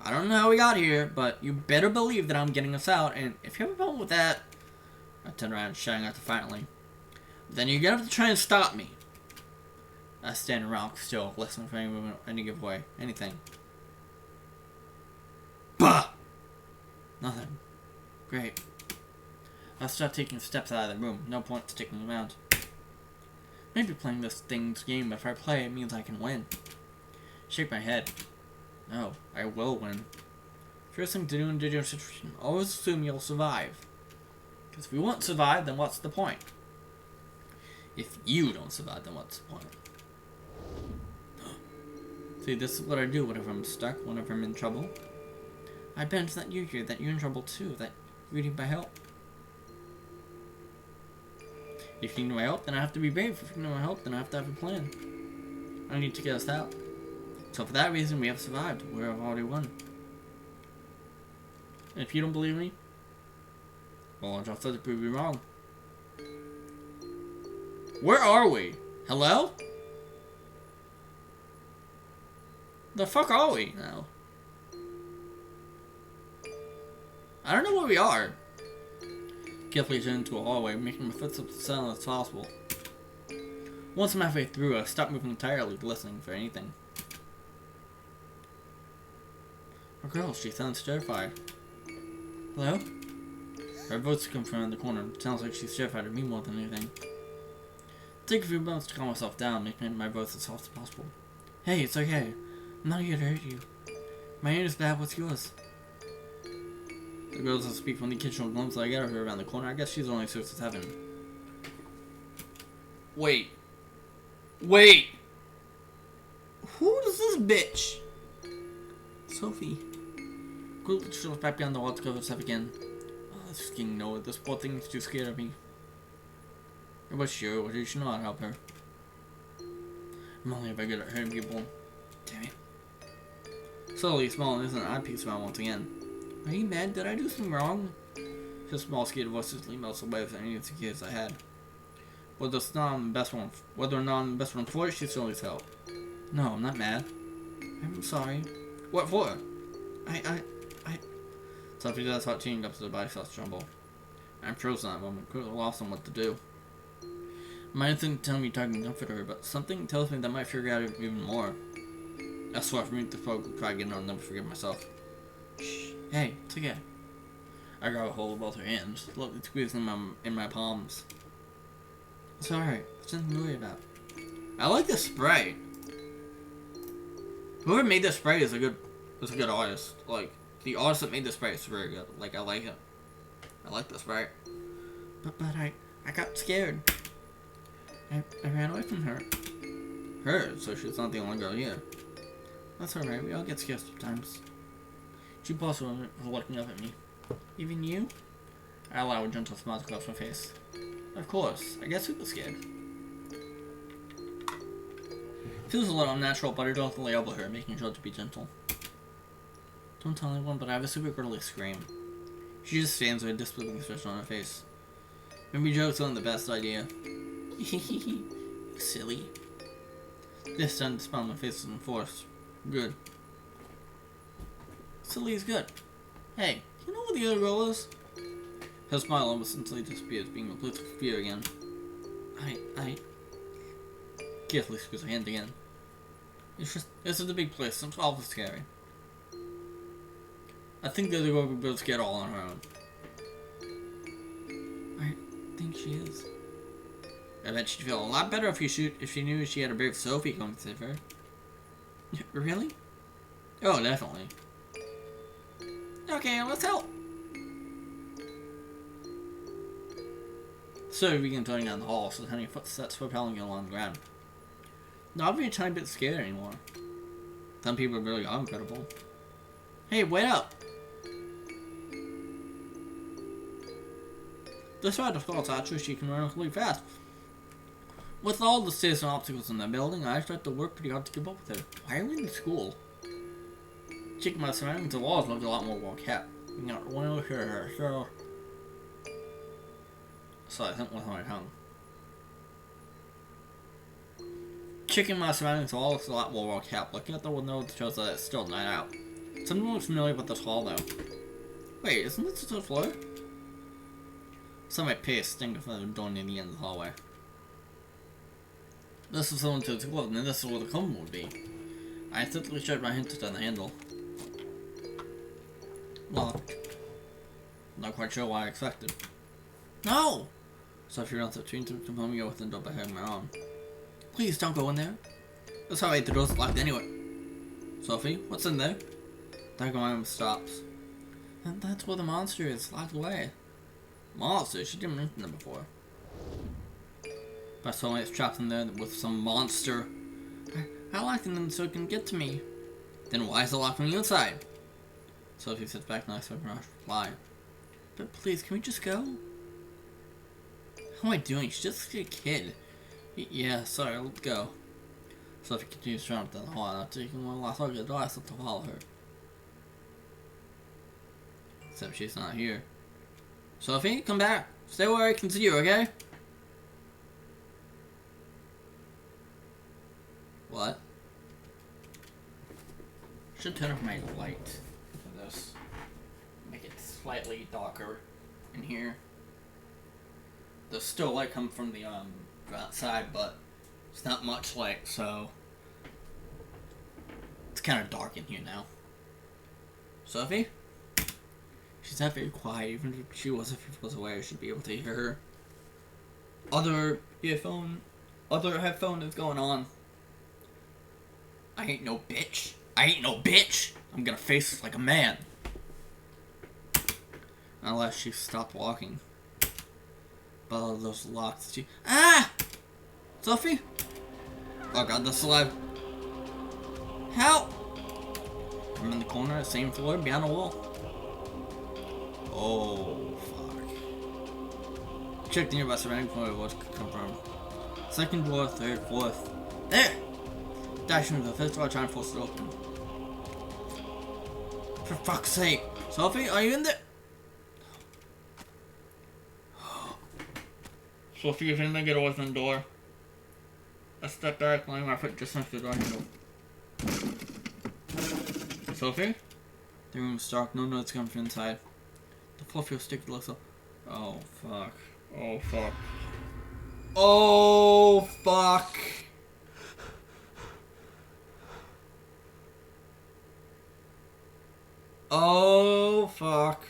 Speaker 1: I don't know how we got here, but you better believe that I'm getting us out, and if you have a problem with that... I turn around, shouting out defiantly. Then you're gonna have to try and stop me. I stand around still, listening for any giveaway, anything. Bah! Nothing. Great. I'll start taking steps out of the room. No point sticking around. Maybe playing this thing's game, but if I play, it means I can win. Shake my head. No, I will win. First thing to do in a digital situation, always assume you'll survive. Because if you won't survive, then what's the point? If you don't survive, then what's the point? See, this is what I do whenever I'm stuck, whenever I'm in trouble. I bet it's that you're here, that you're in trouble too, that you need my help. If you need my help, then I have to be brave. If you need my help, then I have to have a plan. I need to get us out. So for that reason, we have survived. We have already won. And if you don't believe me, well, I'll just have to prove you wrong. Where are we? Hello? The fuck are we now? I don't know where we are. Carefully turn into a hallway, making my footsteps as silent as possible. Once I'm halfway through, I stop moving entirely, listening for anything. A girl, she sounds terrified. Hello? Her voice comes from around the corner. It sounds like she's terrified of me more than anything. Take a few moments to calm myself down, making my voice as soft as possible. Hey, it's okay. I'm not here to hurt you. My name is bad, what's yours? The girl doesn't speak from the kitchen glimpse I get of her around the corner. I guess she's the only source of heaven. Wait. Wait! Who is this bitch? Sophie. Quickly she looks back behind the wall to cover herself again. Oh, this fucking know it. This poor thing is too scared of me. It was sure, what did she know how to help her? I'm only ever good at hurting people. Damn it. Slowly, small isn't an eyepiece around once again. Are you mad? Did I do something wrong? His small scared voice just melts away with any insecurities I had. Whether or not I'm the best one for it, she still needs help. No, I'm not mad. I'm sorry. What for? Sophie does start tearing up to the body starts to tremble. I'm frozen at that moment, quickly lost on what to do. My instinct telling me to comfort her, but something tells me that I might figure out even more. I swear for me to try again and never forgive myself. Shh. Hey, it's okay. I grab a hold of both her hands, lightly squeezing them in my palms. It's alright. There's nothing to worry about. I like this spray. Whoever made this spray is a good artist. Like, the artist that made this spray is very good. Like, I like it. I like this spray. But I got scared. I ran away from her. Her? So she's not the only girl here. That's alright. We all get scared sometimes. She paused for looking up at me. Even you? I allow a gentle smile to cross my face. Of course. I guess we were scared. Feels a little unnatural, but I don't elbow her, making sure to be gentle. Don't tell anyone, but I have a super girly scream. She just stands with a displeasing expression on her face. Maybe jokes aren't the best idea. Silly. This time the smile on my face is enforced. Good. Silly is good. Hey, you know what the other girl is? Her smile almost instantly disappears, being replaced with fear again. I carefully squeeze her hand again. This is a big place, it's awfully scary. I think the other girl will be scared all on her own. I think she is. I bet she'd feel a lot better if she knew she had a brave Sophie coming to save her. Really? Oh, definitely. Okay, let's help. So we begin turning down the hall, so tiny footsteps propelling you along the ground. Not even a tiny bit scared anymore. Some people really are incredible. Hey, wait up! Despite the false archer, she can run really fast. With all the stairs and obstacles in the building, I start to work pretty hard to keep up with her. Why are we in school? Checking my surroundings, the walls look a lot more well kept. You got one here, so I think with my tongue. Checking my surroundings, the wall looks a lot more well kept. Looking at the window shows that it's still night out. Something looks familiar with this hall though. Wait, isn't this just a floor? Some might pay a stink if I'm going near the end of the hallway. This is someone to explode, and then this is where the common would be. I instantly tried my hand to turn the handle. Locked. Not quite sure what I expected. No! Sophie runs up to me to pull me over the door by having my arm. Please don't go in there. That's how I ate the door's locked anyway. Sophie, what's in there? Dark arm stops. And that's where the monster is, locked away. Monster? She didn't mention that before. My soulmate's trapped in there with some monster. I locked in them so it can get to me. Then why is it locked from the inside? Sophie sits back and I expect her to reply. But please, can we just go? How am I doing? She's just a kid. Yeah, sorry, let's go. Sophie continues to run up down the hall, and after taking one last look at the door, I start to follow her. Except she's not here. Sophie, come back. Stay where I can see you, okay? Should turn off my light for this. Make it slightly darker in here. There's still light coming from the outside, but it's not much light, so it's kind of dark in here now. Sophie? She's not very quiet. Even if she was, if she was away, I should be able to hear her. Other headphone is going on. I ain't no bitch. I ain't no bitch. I'm gonna face it like a man. Unless she stopped walking. But all those locks. Ah! Sophie? Oh god, that's alive. Help! I'm in the corner, same floor, behind the wall. Oh, fuck. Check the nearby surrounding floor what could come from. Second floor, third, fourth. There! Dash into the fifth floor, trying to force it open. For fuck's sake. Sophie, are you in there? Sophie is in there, get away from the door. I step back, laying my foot just next to the door handle. Sophie? The room's dark, no noise coming from inside. The floor feels sticky, looks up. Oh, fuck. Oh, fuck. Oh, fuck. Oh, fuck.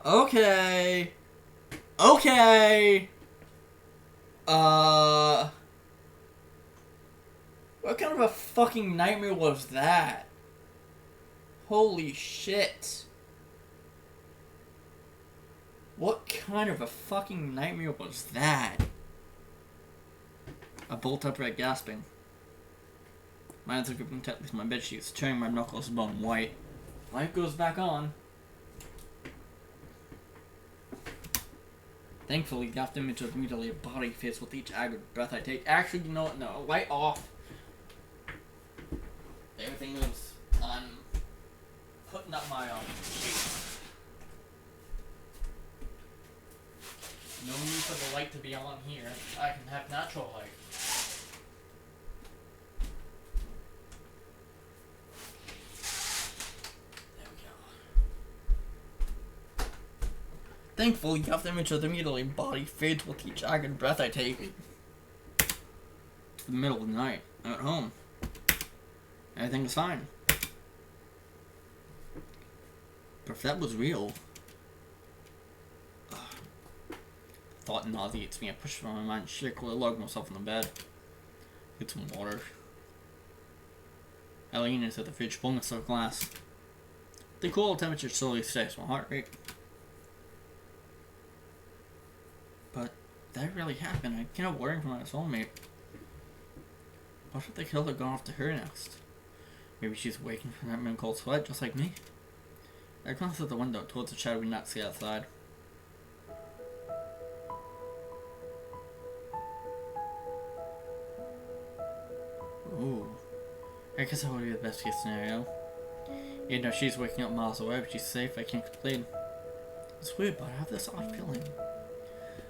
Speaker 1: Okay. Okay. What kind of a fucking nightmare was that? Holy shit. What kind of a fucking nightmare was that? I bolt upright, gasping. My hands are gripping tightly to my bedsheets, tearing my knuckles bone white. Light goes back on. Thankfully, the after-image of mutilated body fits with each aggravated breath I take. Actually, you know what? No, light off. Everything is on. Putting up my sheets. No need for the light to be on here. I can have natural light. Thankfully, the after-image of the mutilated body fades with each aggravated breath I take. It's the middle of the night. I'm at home. Everything is fine. But if that was real... thought nauseates me. I push it from my mind, shakily log myself in the bed. Get some water. I lean into the fridge, pulling a glass. The cool temperature slowly steadies my heart rate. But that really happened. I can't help worrying for my soulmate. What if the killer gone off to her next? Maybe she's waking from that man cold sweat, just like me. I glanced at the window towards the shadow we not see outside. Ooh. I guess that would be the best case scenario. Even though she's waking up miles away, but she's safe, I can't complain. It's weird, but I have this odd feeling.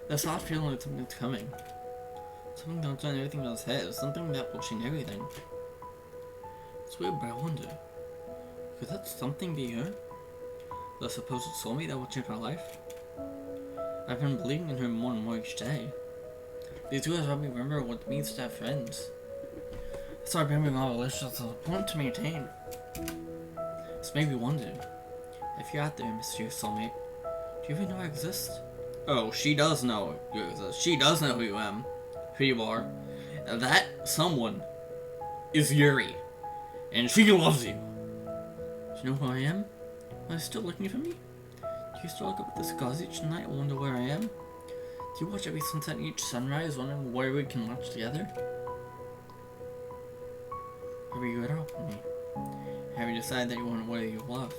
Speaker 1: This odd feeling that something's coming. Something that'll turn everything on its head. Something that will change everything. It's weird, but I wonder. Could that something be her? The supposed soulmate that will change my life? I've been believing in her more and more each day. These words help me remember what it means to have friends. I started remembering all relationships are important to maintain. This made me wonder, if you're out there, mysterious soulmate, do you even know I exist? Oh, she does know you exist. She does know who you am, who you are. And that someone is Yuri, and she loves you. Do you know who I am? Are you still looking for me? Do you still look up at the stars each night and wonder where I am? Do you watch every sunset and each sunrise, wondering where we can watch together? Have you given up on me? Have you decided that you want what you love,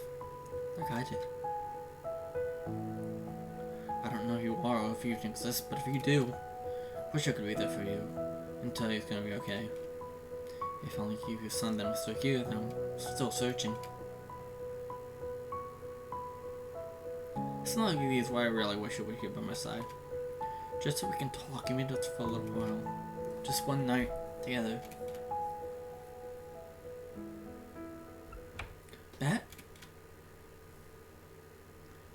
Speaker 1: like I did? I don't know who you are or if you even exist, but if you do, wish I could be there for you and tell you it's gonna be okay. If only keep your son, then I'm still here, then I'm still searching. It's not like these why I really wish you were here by my side. Just so we can talk, even just for a little while. Just one night together. Bat?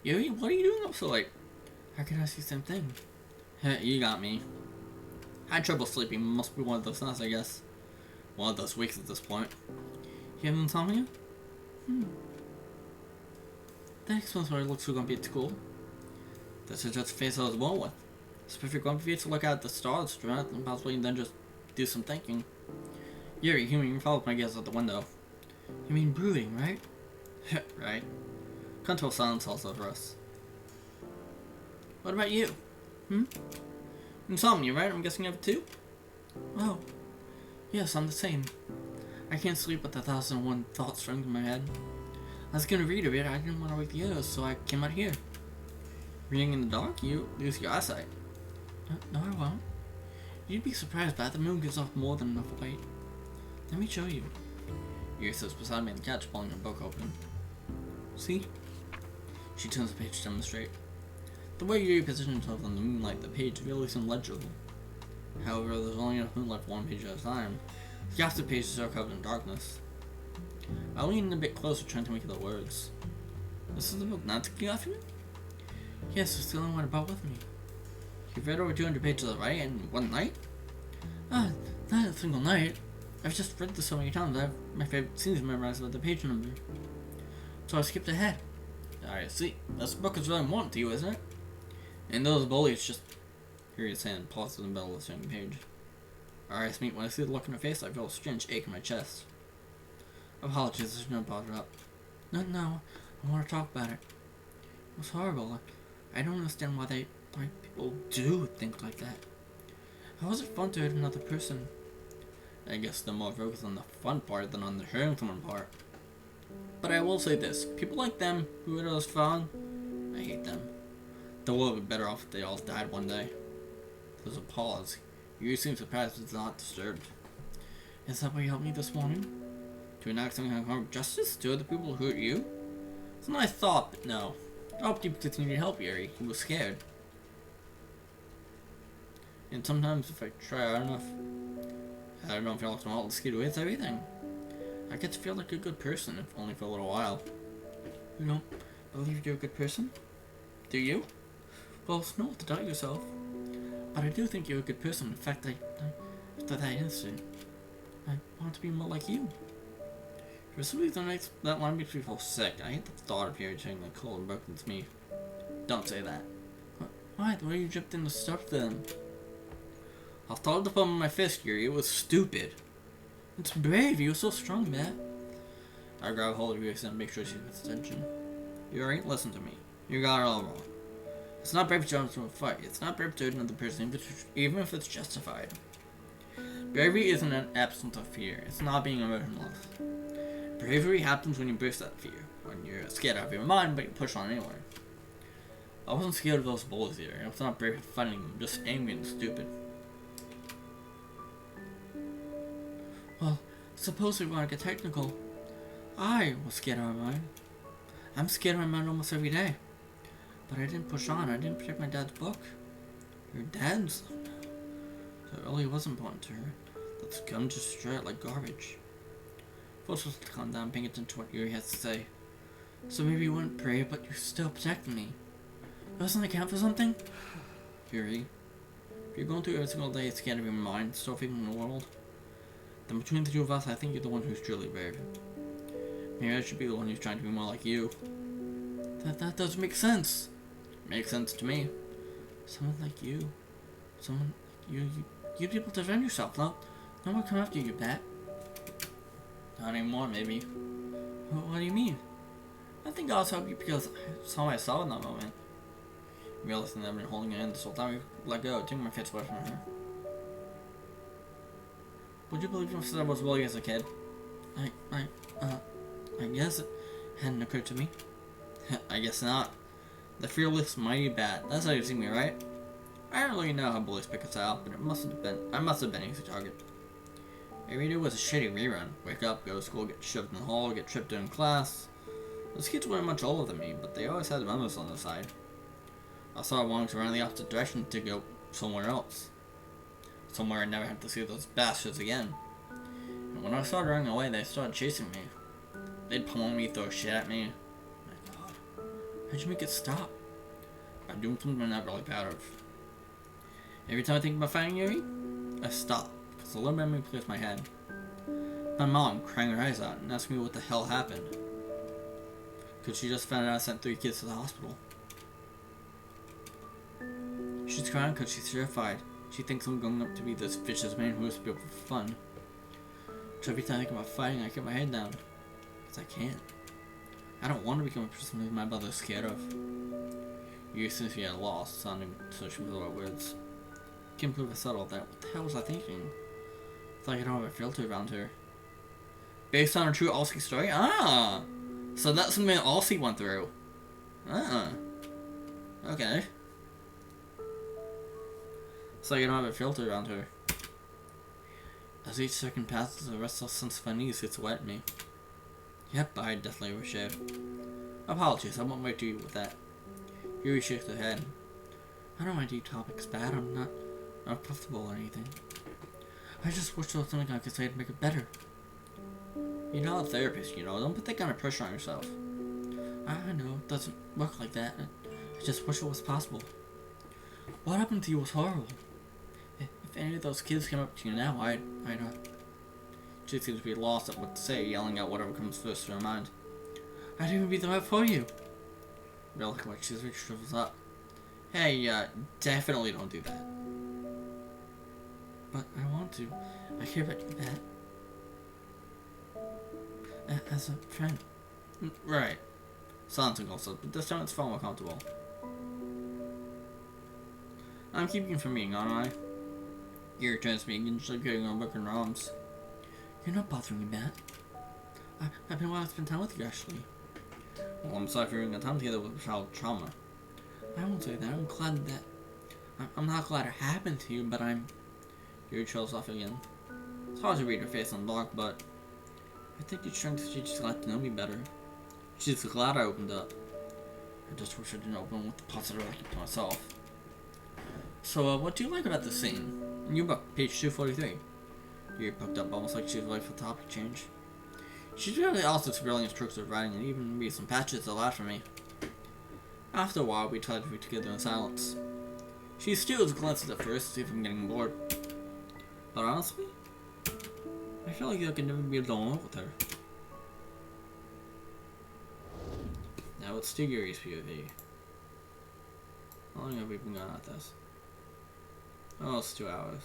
Speaker 1: Yuri, what are you doing up so late? How can I see the same thing? You got me. I had trouble sleeping. Must be one of those nights, I guess. One of those weeks at this point. You have insomnia? That explains why it looks so grumpy at school. This is just a face I was born with. It's perfect grumpy face to look out at the stars, dramatic and possibly then just do some thinking. Yuri, you followed my gaze out the window. You mean brooding, right? Right. Control silence also for us. What about you? Insomnia, right? I'm guessing you have it too? Oh. Yes, I'm the same. I can't sleep with 1,001 thoughts running through my head. I was gonna read a bit, I didn't want to wake the others, so I came out here. Reading in the dark, you lose your eyesight. No, I won't. You'd be surprised, but the moon gives off more than enough light. Let me show you. Yuri sits beside me on the couch, pulling her book open. See? She turns the page to demonstrate. The way Yuri positions herself in the moonlight, the page really isn't legible. However, there's only enough moonlight for one page at a time. The opposite page is all covered in darkness. I lean in a bit closer, trying to make out the words. This is the book Natsuki got for me? Yes, it's the only one I brought with me. You've read over 200 pages already in one night? Not a single night. I've just read this so many times, I have my favorite scenes memorized with the page number. So I skipped ahead. I see. This book is really important to you, isn't it? And those bullies just... Here his hand pauses in the middle of the same page. Alright, Smeet, when I see the look in her face, I feel a strange ache in my chest. Apologies, I should not brought it up. No, I want to talk about it. It was horrible. I don't understand why people do think like that. How was it fun to hurt another person? I guess they're more focused on the fun part than on the hurting someone part. But I will say this, people like them, who hurt us fun, I hate them. The world would be better off if they all died one day. There's a pause. You seem surprised it's not disturbed. Is that why you helped me this morning? To enact some kind of harm justice to other people who hurt you? It's a nice thought, but no. I hoped you would continue to help Yuri. He was scared. And sometimes if I try hard enough, I don't know if I'll skid away with everything. I get to feel like a good person, if only for a little while. You don't believe you're a good person? Do you? Well, it's not to doubt yourself. But I do think you're a good person. In fact, after that incident, I want to be more like you. For some reason, that line makes me feel sick. I hate the thought of hearing saying like cold and broken to me. Don't say that. Why? The way you jumped in the stuff then? I thought the palm of my fist, Yuri. It was stupid. It's brave. You were so strong, man. I grab hold of Yuri's and make sure she gets attention. Yuri, listen to me. You got it all wrong. It's not brave to jump into a fight. It's not brave to hurt another person, even if it's justified. Bravery isn't an absence of fear. It's not being emotionless. Bravery happens when you burst that fear. When you're scared out of your mind, but you push on anyway. I wasn't scared of those bullies either. I was not brave at fighting them, just angry and stupid. Well, suppose we want to get technical. I was scared out of my mind. I'm scared of my mind almost every day. But I didn't push on. I didn't protect my dad's book. Your dad's? So it really was important to her. Let's come just destroy it like garbage. Forced us to calm down, paying attention to what Yuri has to say. So maybe you weren't brave, but you're still protecting me. Doesn't that count for something? Yuri, if you're going through every single day scared of your mind, still feeling the world, then between the two of us, I think you're the one who's truly brave. Maybe I should be the one who's trying to be more like you. That doesn't make sense. Makes sense to me. Someone like you. Someone like you'd be able to defend yourself, no? No one come after you, Pat. Not anymore, maybe. What do you mean? I think I'll help you because I saw what I saw in that moment. Realizing that I've been holding her hand this whole time, we let go, taking my face away from her. Would you believe if I was bullied as a kid? I guess it hadn't occurred to me. I guess not. The fearless, mighty bat. That's how you see me, right? I don't really know how bullies pick us out, but I must have been easy target. Every day was a shitty rerun. Wake up, go to school, get shoved in the hall, get tripped during class. Those kids weren't much older than me, but they always had members on their side. I started wanting to run in the opposite direction to go somewhere else. Somewhere I never had to see those bastards again. And when I started running away, they started chasing me. they'd pummel me, throw shit at me. My god. How'd you make it stop? By doing something I'm not really proud of. Every time I think about fighting Yuri, I stop, because a little memory clears my head. My mom, crying her eyes out, and asking me what the hell happened. Because she just found out I sent 3 kids to the hospital. She's crying because she's terrified. She thinks I'm going up to be this vicious man who wants to be able for fun. So every time I think about fighting, I keep my head down. Because I can't. I don't want to become a person who my mother's scared of. You seems to be at a loss, sounding such bizarre words. Can't believe I said all that. What the hell was I thinking? It's like I don't have a filter around her. Based on a true Aussie story? Ah! So that's something Aussie went through. Ah. Okay. It's like I don't have a filter around her. As each second passes, a restless sense of unease gets away at me. Yep, I definitely overshared. Apologies, I won't wait to you with that. Yuri shakes her head. I know my deep topic's bad, I'm not uncomfortable or anything. I just wish there was something I could say to make it better. You're not a therapist, you know, don't put that kind of pressure on yourself. I know, it doesn't work like that. I just wish it was possible. What happened to you was horrible. If any of those kids came up to you now, I'd she seems to be lost at what to say, yelling out whatever comes first to her mind. I'd even be there for you. Really quick, she's shrivels up. Hey, definitely don't do that. But I want to. I care about you, Pat. As a friend. Right. Something also, but this time it's far more comfortable. I'm keeping you from me, aren't I? You're turns me against getting on broken arms. You're not bothering me, Matt. I've been wanting to spend time with you, actually. Well, I'm sorry for having a time together with child trauma. I won't say that. I'm glad that... I'm not glad it happened to you, but I'm... Yuri trails off again. It's hard to read her face on dark, but... I think you're trying to teach you to know me better. She's glad I opened up. I just wish I didn't open with the positive I keep to myself. So, what do you like about this scene? New book, page 243. Yuri poked up almost like she was ready for topic change. She's really also brilliant strokes of writing and even made some patches that laughed for me. After a while, we tried to read together in silence. She steals glances at first to see if I'm getting bored. But honestly, I feel like I could never be alone with her. Now let's do Yuri's POV. How long have we been going at this? Oh, it's 2 hours.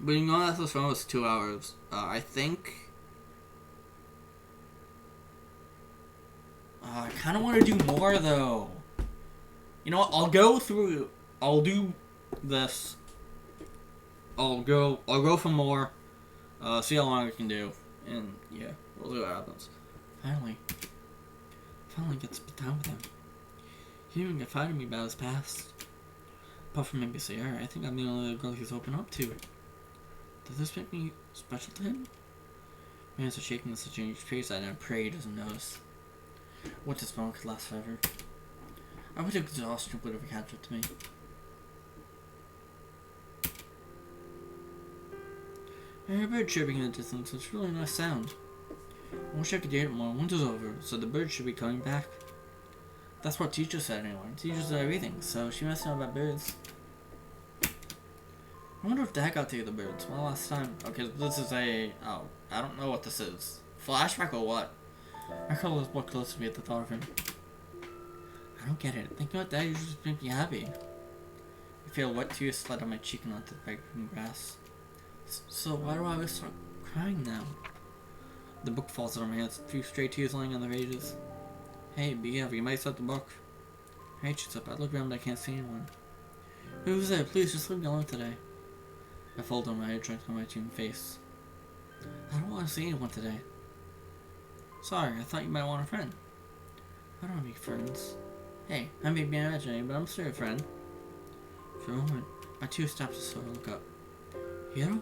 Speaker 1: Being on this for almost 2 hours. I think... I kind of want to do more, though. You know what? I'll do this. I'll go for more. See how long I can do. And, yeah, we'll see what happens. Finally get to spend time with him. He didn't even get fighting me about his past. Apart from maybe Sierra, I think I'm the only girl he's open up to. Does this make me special to him? My hands are shaking in such a face I pray he doesn't notice. What this moment could last forever. I wish exhaustion would ever catch up to me. I hear a bird chirping in the distance. It's a really nice sound. I wish I could hear it more. Winter's over, so the bird should be coming back. That's what teacher said anyway. Teachers know everything, so she must know about birds. I wonder if Dad got to hear the birds. Well, last time. Okay, this is a... Oh, I don't know what this is. Flashback or what? My color is more close to me at the thought of him. I don't get it. Thinking about Dad usually just makes me happy. I feel wet tears slide down my cheek and onto the fragrant grass. So why do I always start crying now? The book falls out of my hands, 2 stray tears lying on the pages. Hey, behave, you might start the book. Hey, she's up. I look around but I can't see anyone. Who's there? Please, just leave me alone today. I fold on my head, trying to cover my tuned face. I don't want to see anyone today. Sorry, I thought you might want a friend. I don't have any friends. Hey, I may be imagining, but I'm still a friend. For a moment, my tears stopped just so I look up. Hiro?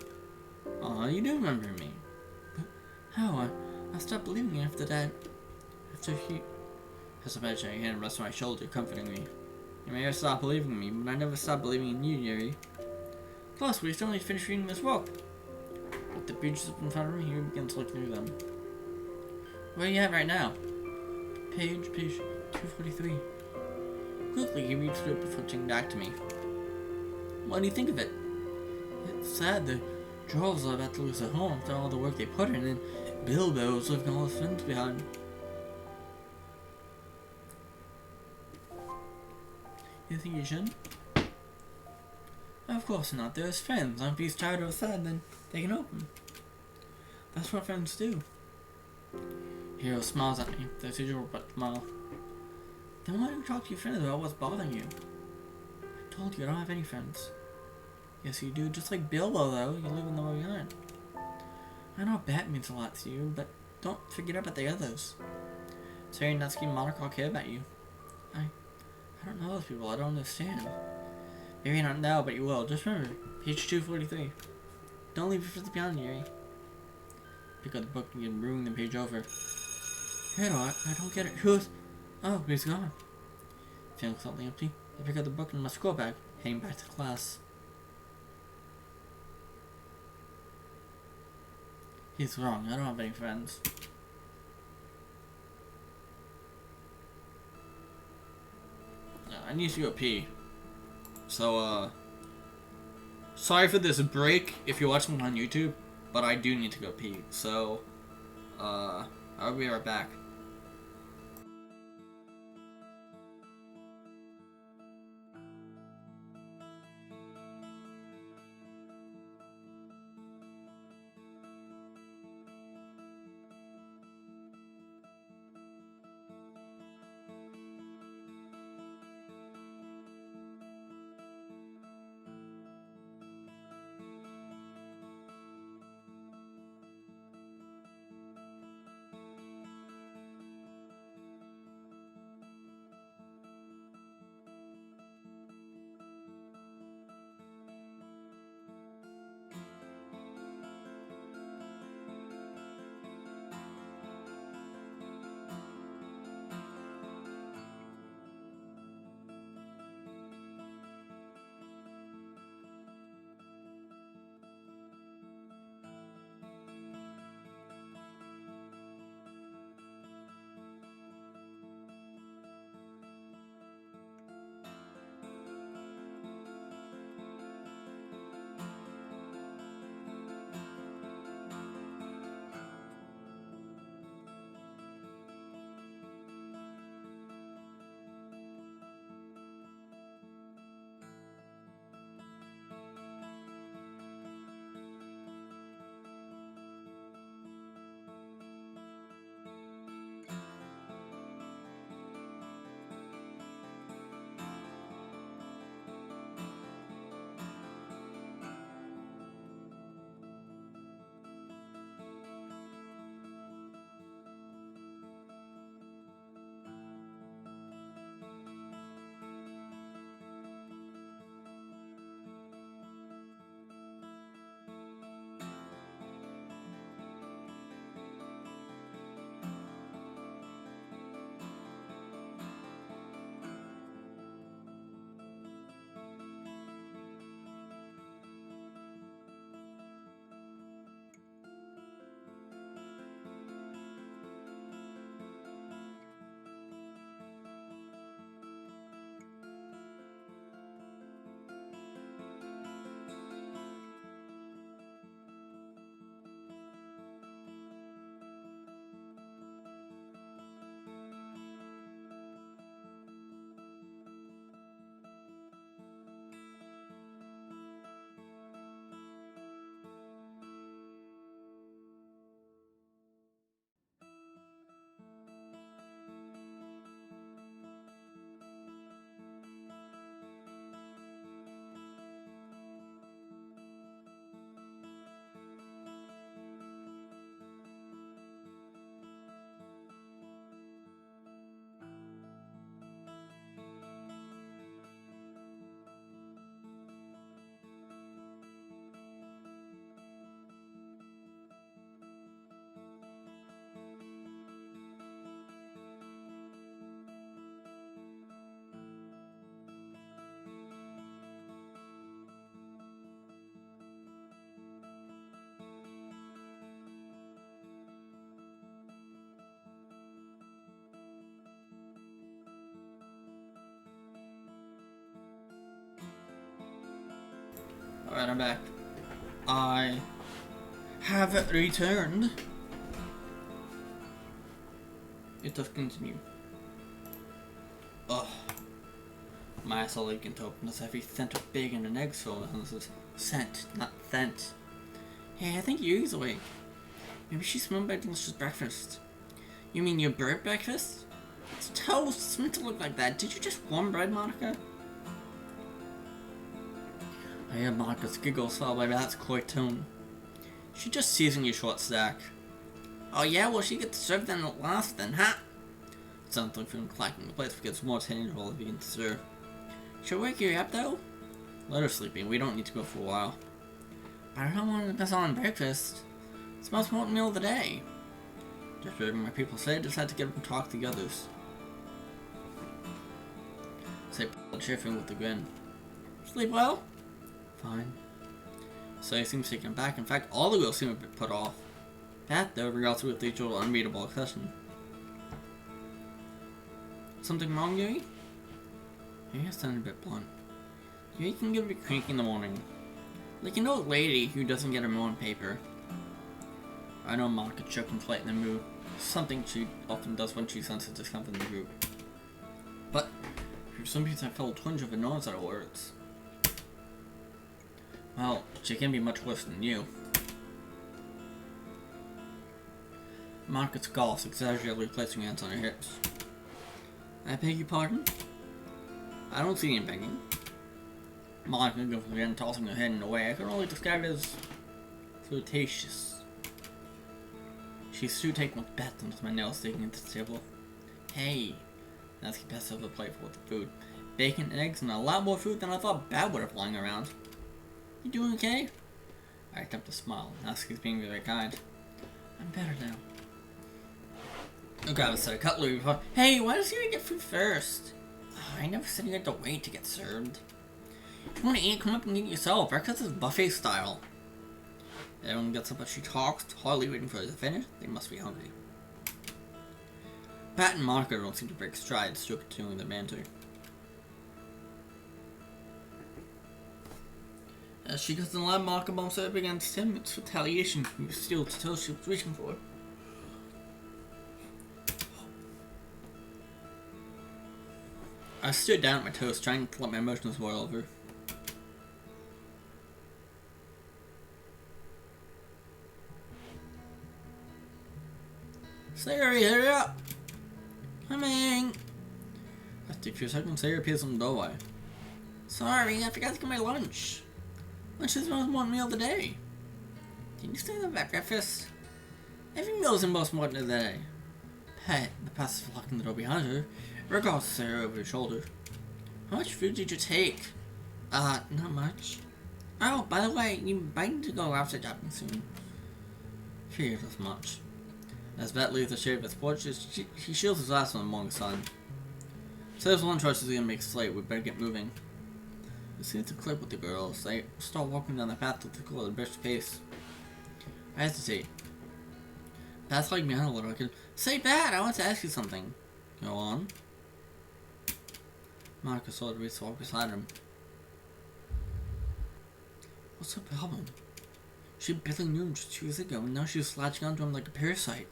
Speaker 1: Aw, you do remember me. But how? I stopped believing you after that. After he... As a imagining hand rests on my shoulder, comforting me. You may have stopped believing me, but I never stopped believing in you, Yuri. Plus, we still need to finish reading this book. With the pages up in front of him, he begins to look through them. Where are you at right now? Page 243. Quickly, he reads through it before turning back to me. What do you think of it? It's sad the Trolls are about to lose their home after all the work they put in, and Bilbo's leaving all his friends behind. You think you should? Of course not. They're his friends. If he's tired or sad, then they can help him. That's what friends do. Hero smiles at me. There's usual but smile. Then why don't you talk to your friends about what's bothering you? I told you I don't have any friends. Yes, you do. Just like Bilbo, though. You live in the world behind. I know Bat means a lot to you, but don't forget about the others. Terry, Natsuki, and Monarch all care about you. I don't know those people. I don't understand. Maybe not now, but you will. Just remember, page 243. Don't leave your friends behind, Yuri. Pick up the book and begin reading the page over. Hero, I don't get it. Who's... Oh, he's gone. Feeling slightly empty, I pick up the book in my school bag, heading back to class. He's wrong. I don't have any friends. I need to go pee. So, sorry for this break if you're watching on YouTube, but I do need to go pee. So, I'll be right back. I'm back. I have returned. It does continue. Ugh. My asshole aching to open this heavy scent of bacon and eggs filled and this is scent, not scent. Hey, I think Yuri's awake. Maybe she's smelling my delicious breakfast. You mean your bird breakfast? It's toast. It's meant to look like that. Did you just warm bread, Monica? I hear Monica's giggles followed by Matt's coy tone. She's just seizing your short stack. Oh yeah, well she gets served then at last then, huh? Sounds like from clacking the place gets more tangible if you can serve. Should we wake you up though? Let her sleeping, we don't need to go for a while. But I don't want to miss on breakfast. It's the most important meal of the day. Just hearing my people say, I just had to get up and talk to the others. Say chafing with a grin. Sleep well? Fine. So he seems taken aback. In fact, all the girls seem a bit put off. Pat, though, regards with each other unreadable expression. Something wrong, Yuri? Yuri sounded a bit blunt. Yuri can get a bit cranky in the morning. Like an old lady who doesn't get her morning paper. I know Monica choking flight in the mood. Something she often does when she senses discomfort in the group. But for some reason I felt a twinge of annoyance at her words. Well, she can be much worse than you. Monica scoffs, exaggeratedly placing her hands on her hips. I beg your pardon? I don't see any begging. Monica goes again, tossing her head in a way I can only describe it as flirtatious. She's too taken with Beth with my nails sticking into the table. Hey, Natsuki passed over the plate with the food. Bacon, eggs, and a lot more food than I thought Bad would have lying around. You doing okay? I attempt to smile. Natsuki's being very kind. I'm better now. Okay, I was a cutlery before. Hey, why does you get food first? Oh, I never said you had to wait to get served. If you want to eat, come up and eat yourself. Breakfast is buffet style. Everyone gets up as she talks, hardly waiting for her to finish. They must be hungry. Pat and Monica don't seem to break strides, still continuing their banter. As she doesn't let Monica bumps up against him, it's retaliation. He steals the toast she was reaching for. I stood down at my toast, trying to let my emotions boil over. Sayori, hurry up! Coming! After a few seconds, Sayori appears on the doorway. Sorry, I forgot to get my lunch. Lunch is the most important meal of the day. Didn't you say that about breakfast? Every meal is the most important of the day. Pat, the passive locking the door behind her, regards Sayori over her shoulder. How much food did you take? Not much. Oh, by the way, you might need to go outside shopping soon. Figured as much. As Beth leaves the shade of its porch, he shields his ass from the morning sun. So there's one choice is gonna make slate, we better get moving. It seems to click with the girls. They start walking down the path with the cool at a brisk pace. I hesitate. Beth's like me on a little. I can say, Beth, I want to ask you something. Go on. Monica saw the Reese walk beside him. What's the problem? She barely knew him just 2 years ago, and now she's latching onto him like a parasite.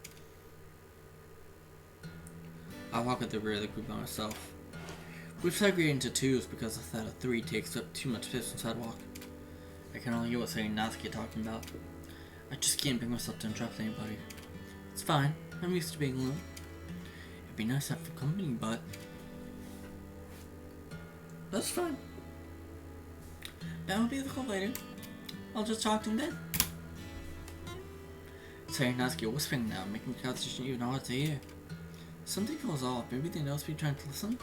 Speaker 1: I walk at the rear of the group by myself. We've segregated into twos because I thought a 3 takes up too much space on the sidewalk. I can only hear what saying Natsuki talking about. I just can't bring myself to interrupt anybody. It's fine. I'm used to being alone. It'd be nice to have company, but that's fine. That will be the call later. I'll just talk to him then. Sayori and Natsuki are whispering now, making the conversation even harder to hear. Something feels off. Maybe they know speak trying to listen?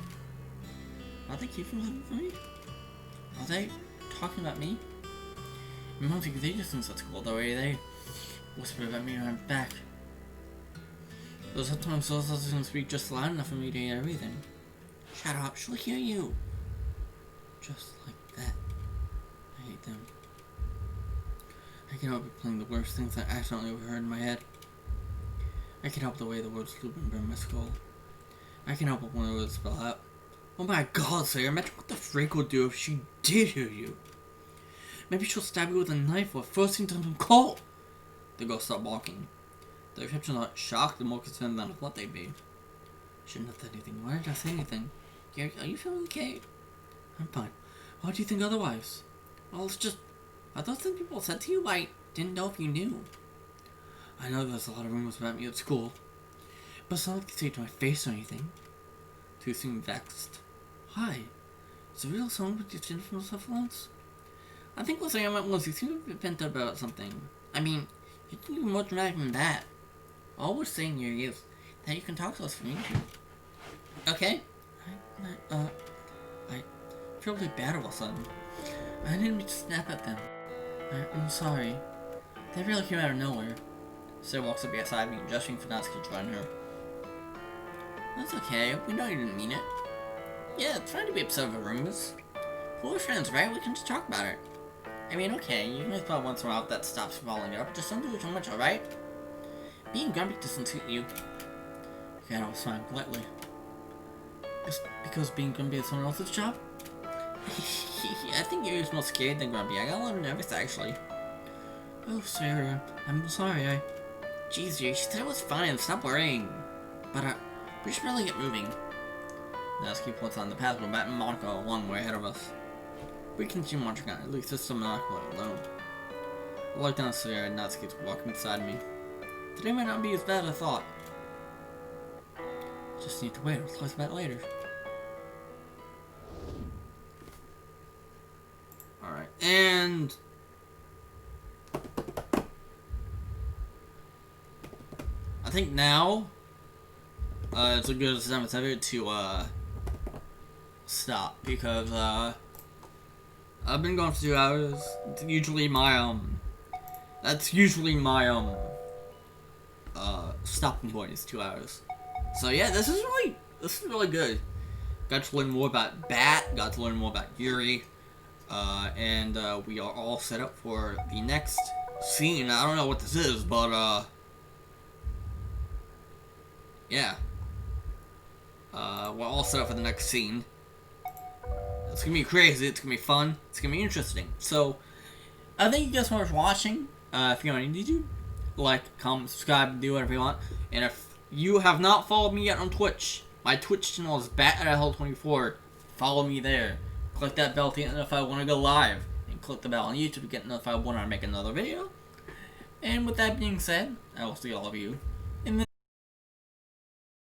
Speaker 1: Are they keeping listening for me? Are they talking about me? I don't think they just think that's cool, the way they whisper about me behind my back. Though sometimes those doesn't speak just loud enough for me to hear everything. Shut up, she'll hear you. Just like that. I hate them. I can't help but playing the worst things I accidentally overheard in my head. I can help the way the words loop and burn my skull. I can help it when the words spell out. Oh my god, Sayori, imagine what the freak would do if she did hear you. Maybe she'll stab you with a knife or forcing something cold. The ghosts stop walking. The Egyptians are not shocked and more concerned than I thought they'd be. Shouldn't have said anything. Why did I say anything? Gary, are you feeling okay? I'm fine. Why do you think otherwise? Well, it's just... Are those things people said to you? I didn't know if you knew. I know there's a lot of rumors about me at school. But it's not like they say it to my face or anything. Tu seemed vexed. Hi. Is it real someone with your from self-defense? I think what I meant was you seem to be bent up about something. I mean, you can do more dramatic than that. All we're saying here is that you can talk to us if you need to. Okay? I feel really bad all of a sudden. I didn't mean to snap at them. I'm sorry. They really came out of nowhere. Sarah walks up beside me, gesturing for Natsuki to join her. That's okay. We know you didn't mean it. Yeah, it's fine to be upset over rumors. If we're friends, right? We can just talk about it. I mean, okay, you can spell once in a while if that stops following up. Just don't do it too much, alright? Being grumpy doesn't suit you. Okay, I was fine, politely. Just because being grumpy is someone else's job? I think you're more scared than grumpy. I got a little nervous, actually. Oh, Sarah, I'm sorry, Jeez, she said it was fine. Stop worrying. But, we should really get moving. Natsuki points on the path where Matt and Monica are a long way ahead of us. We can continue marching on. At least there's some Monica alone. I look down Sarah and Natsuki's walking beside me. Today might not be as bad as I thought. Just need to wait. We'll talk about it later. Alright, and... I think now... it's a good time to, stop, because, I've been going for 2 hours. It's usually my, that's usually my, stopping point is 2 hours. So yeah, this is really good. Got to learn more about Bat, got to learn more about Yuri, and, we are all set up for the next scene. I don't know what this is, but, yeah. We're all set up for the next scene. It's gonna be crazy, it's gonna be fun, it's gonna be interesting. So, I thank you guys so much for watching. If you're on YouTube, like, comment, subscribe, do whatever you want. And if you have not followed me yet on Twitch, my Twitch channel is BatAtHell24. Follow me there. Click that bell to get notified when I go live. And click the bell on YouTube to get notified when I make another video. And with that being said, I will see all of you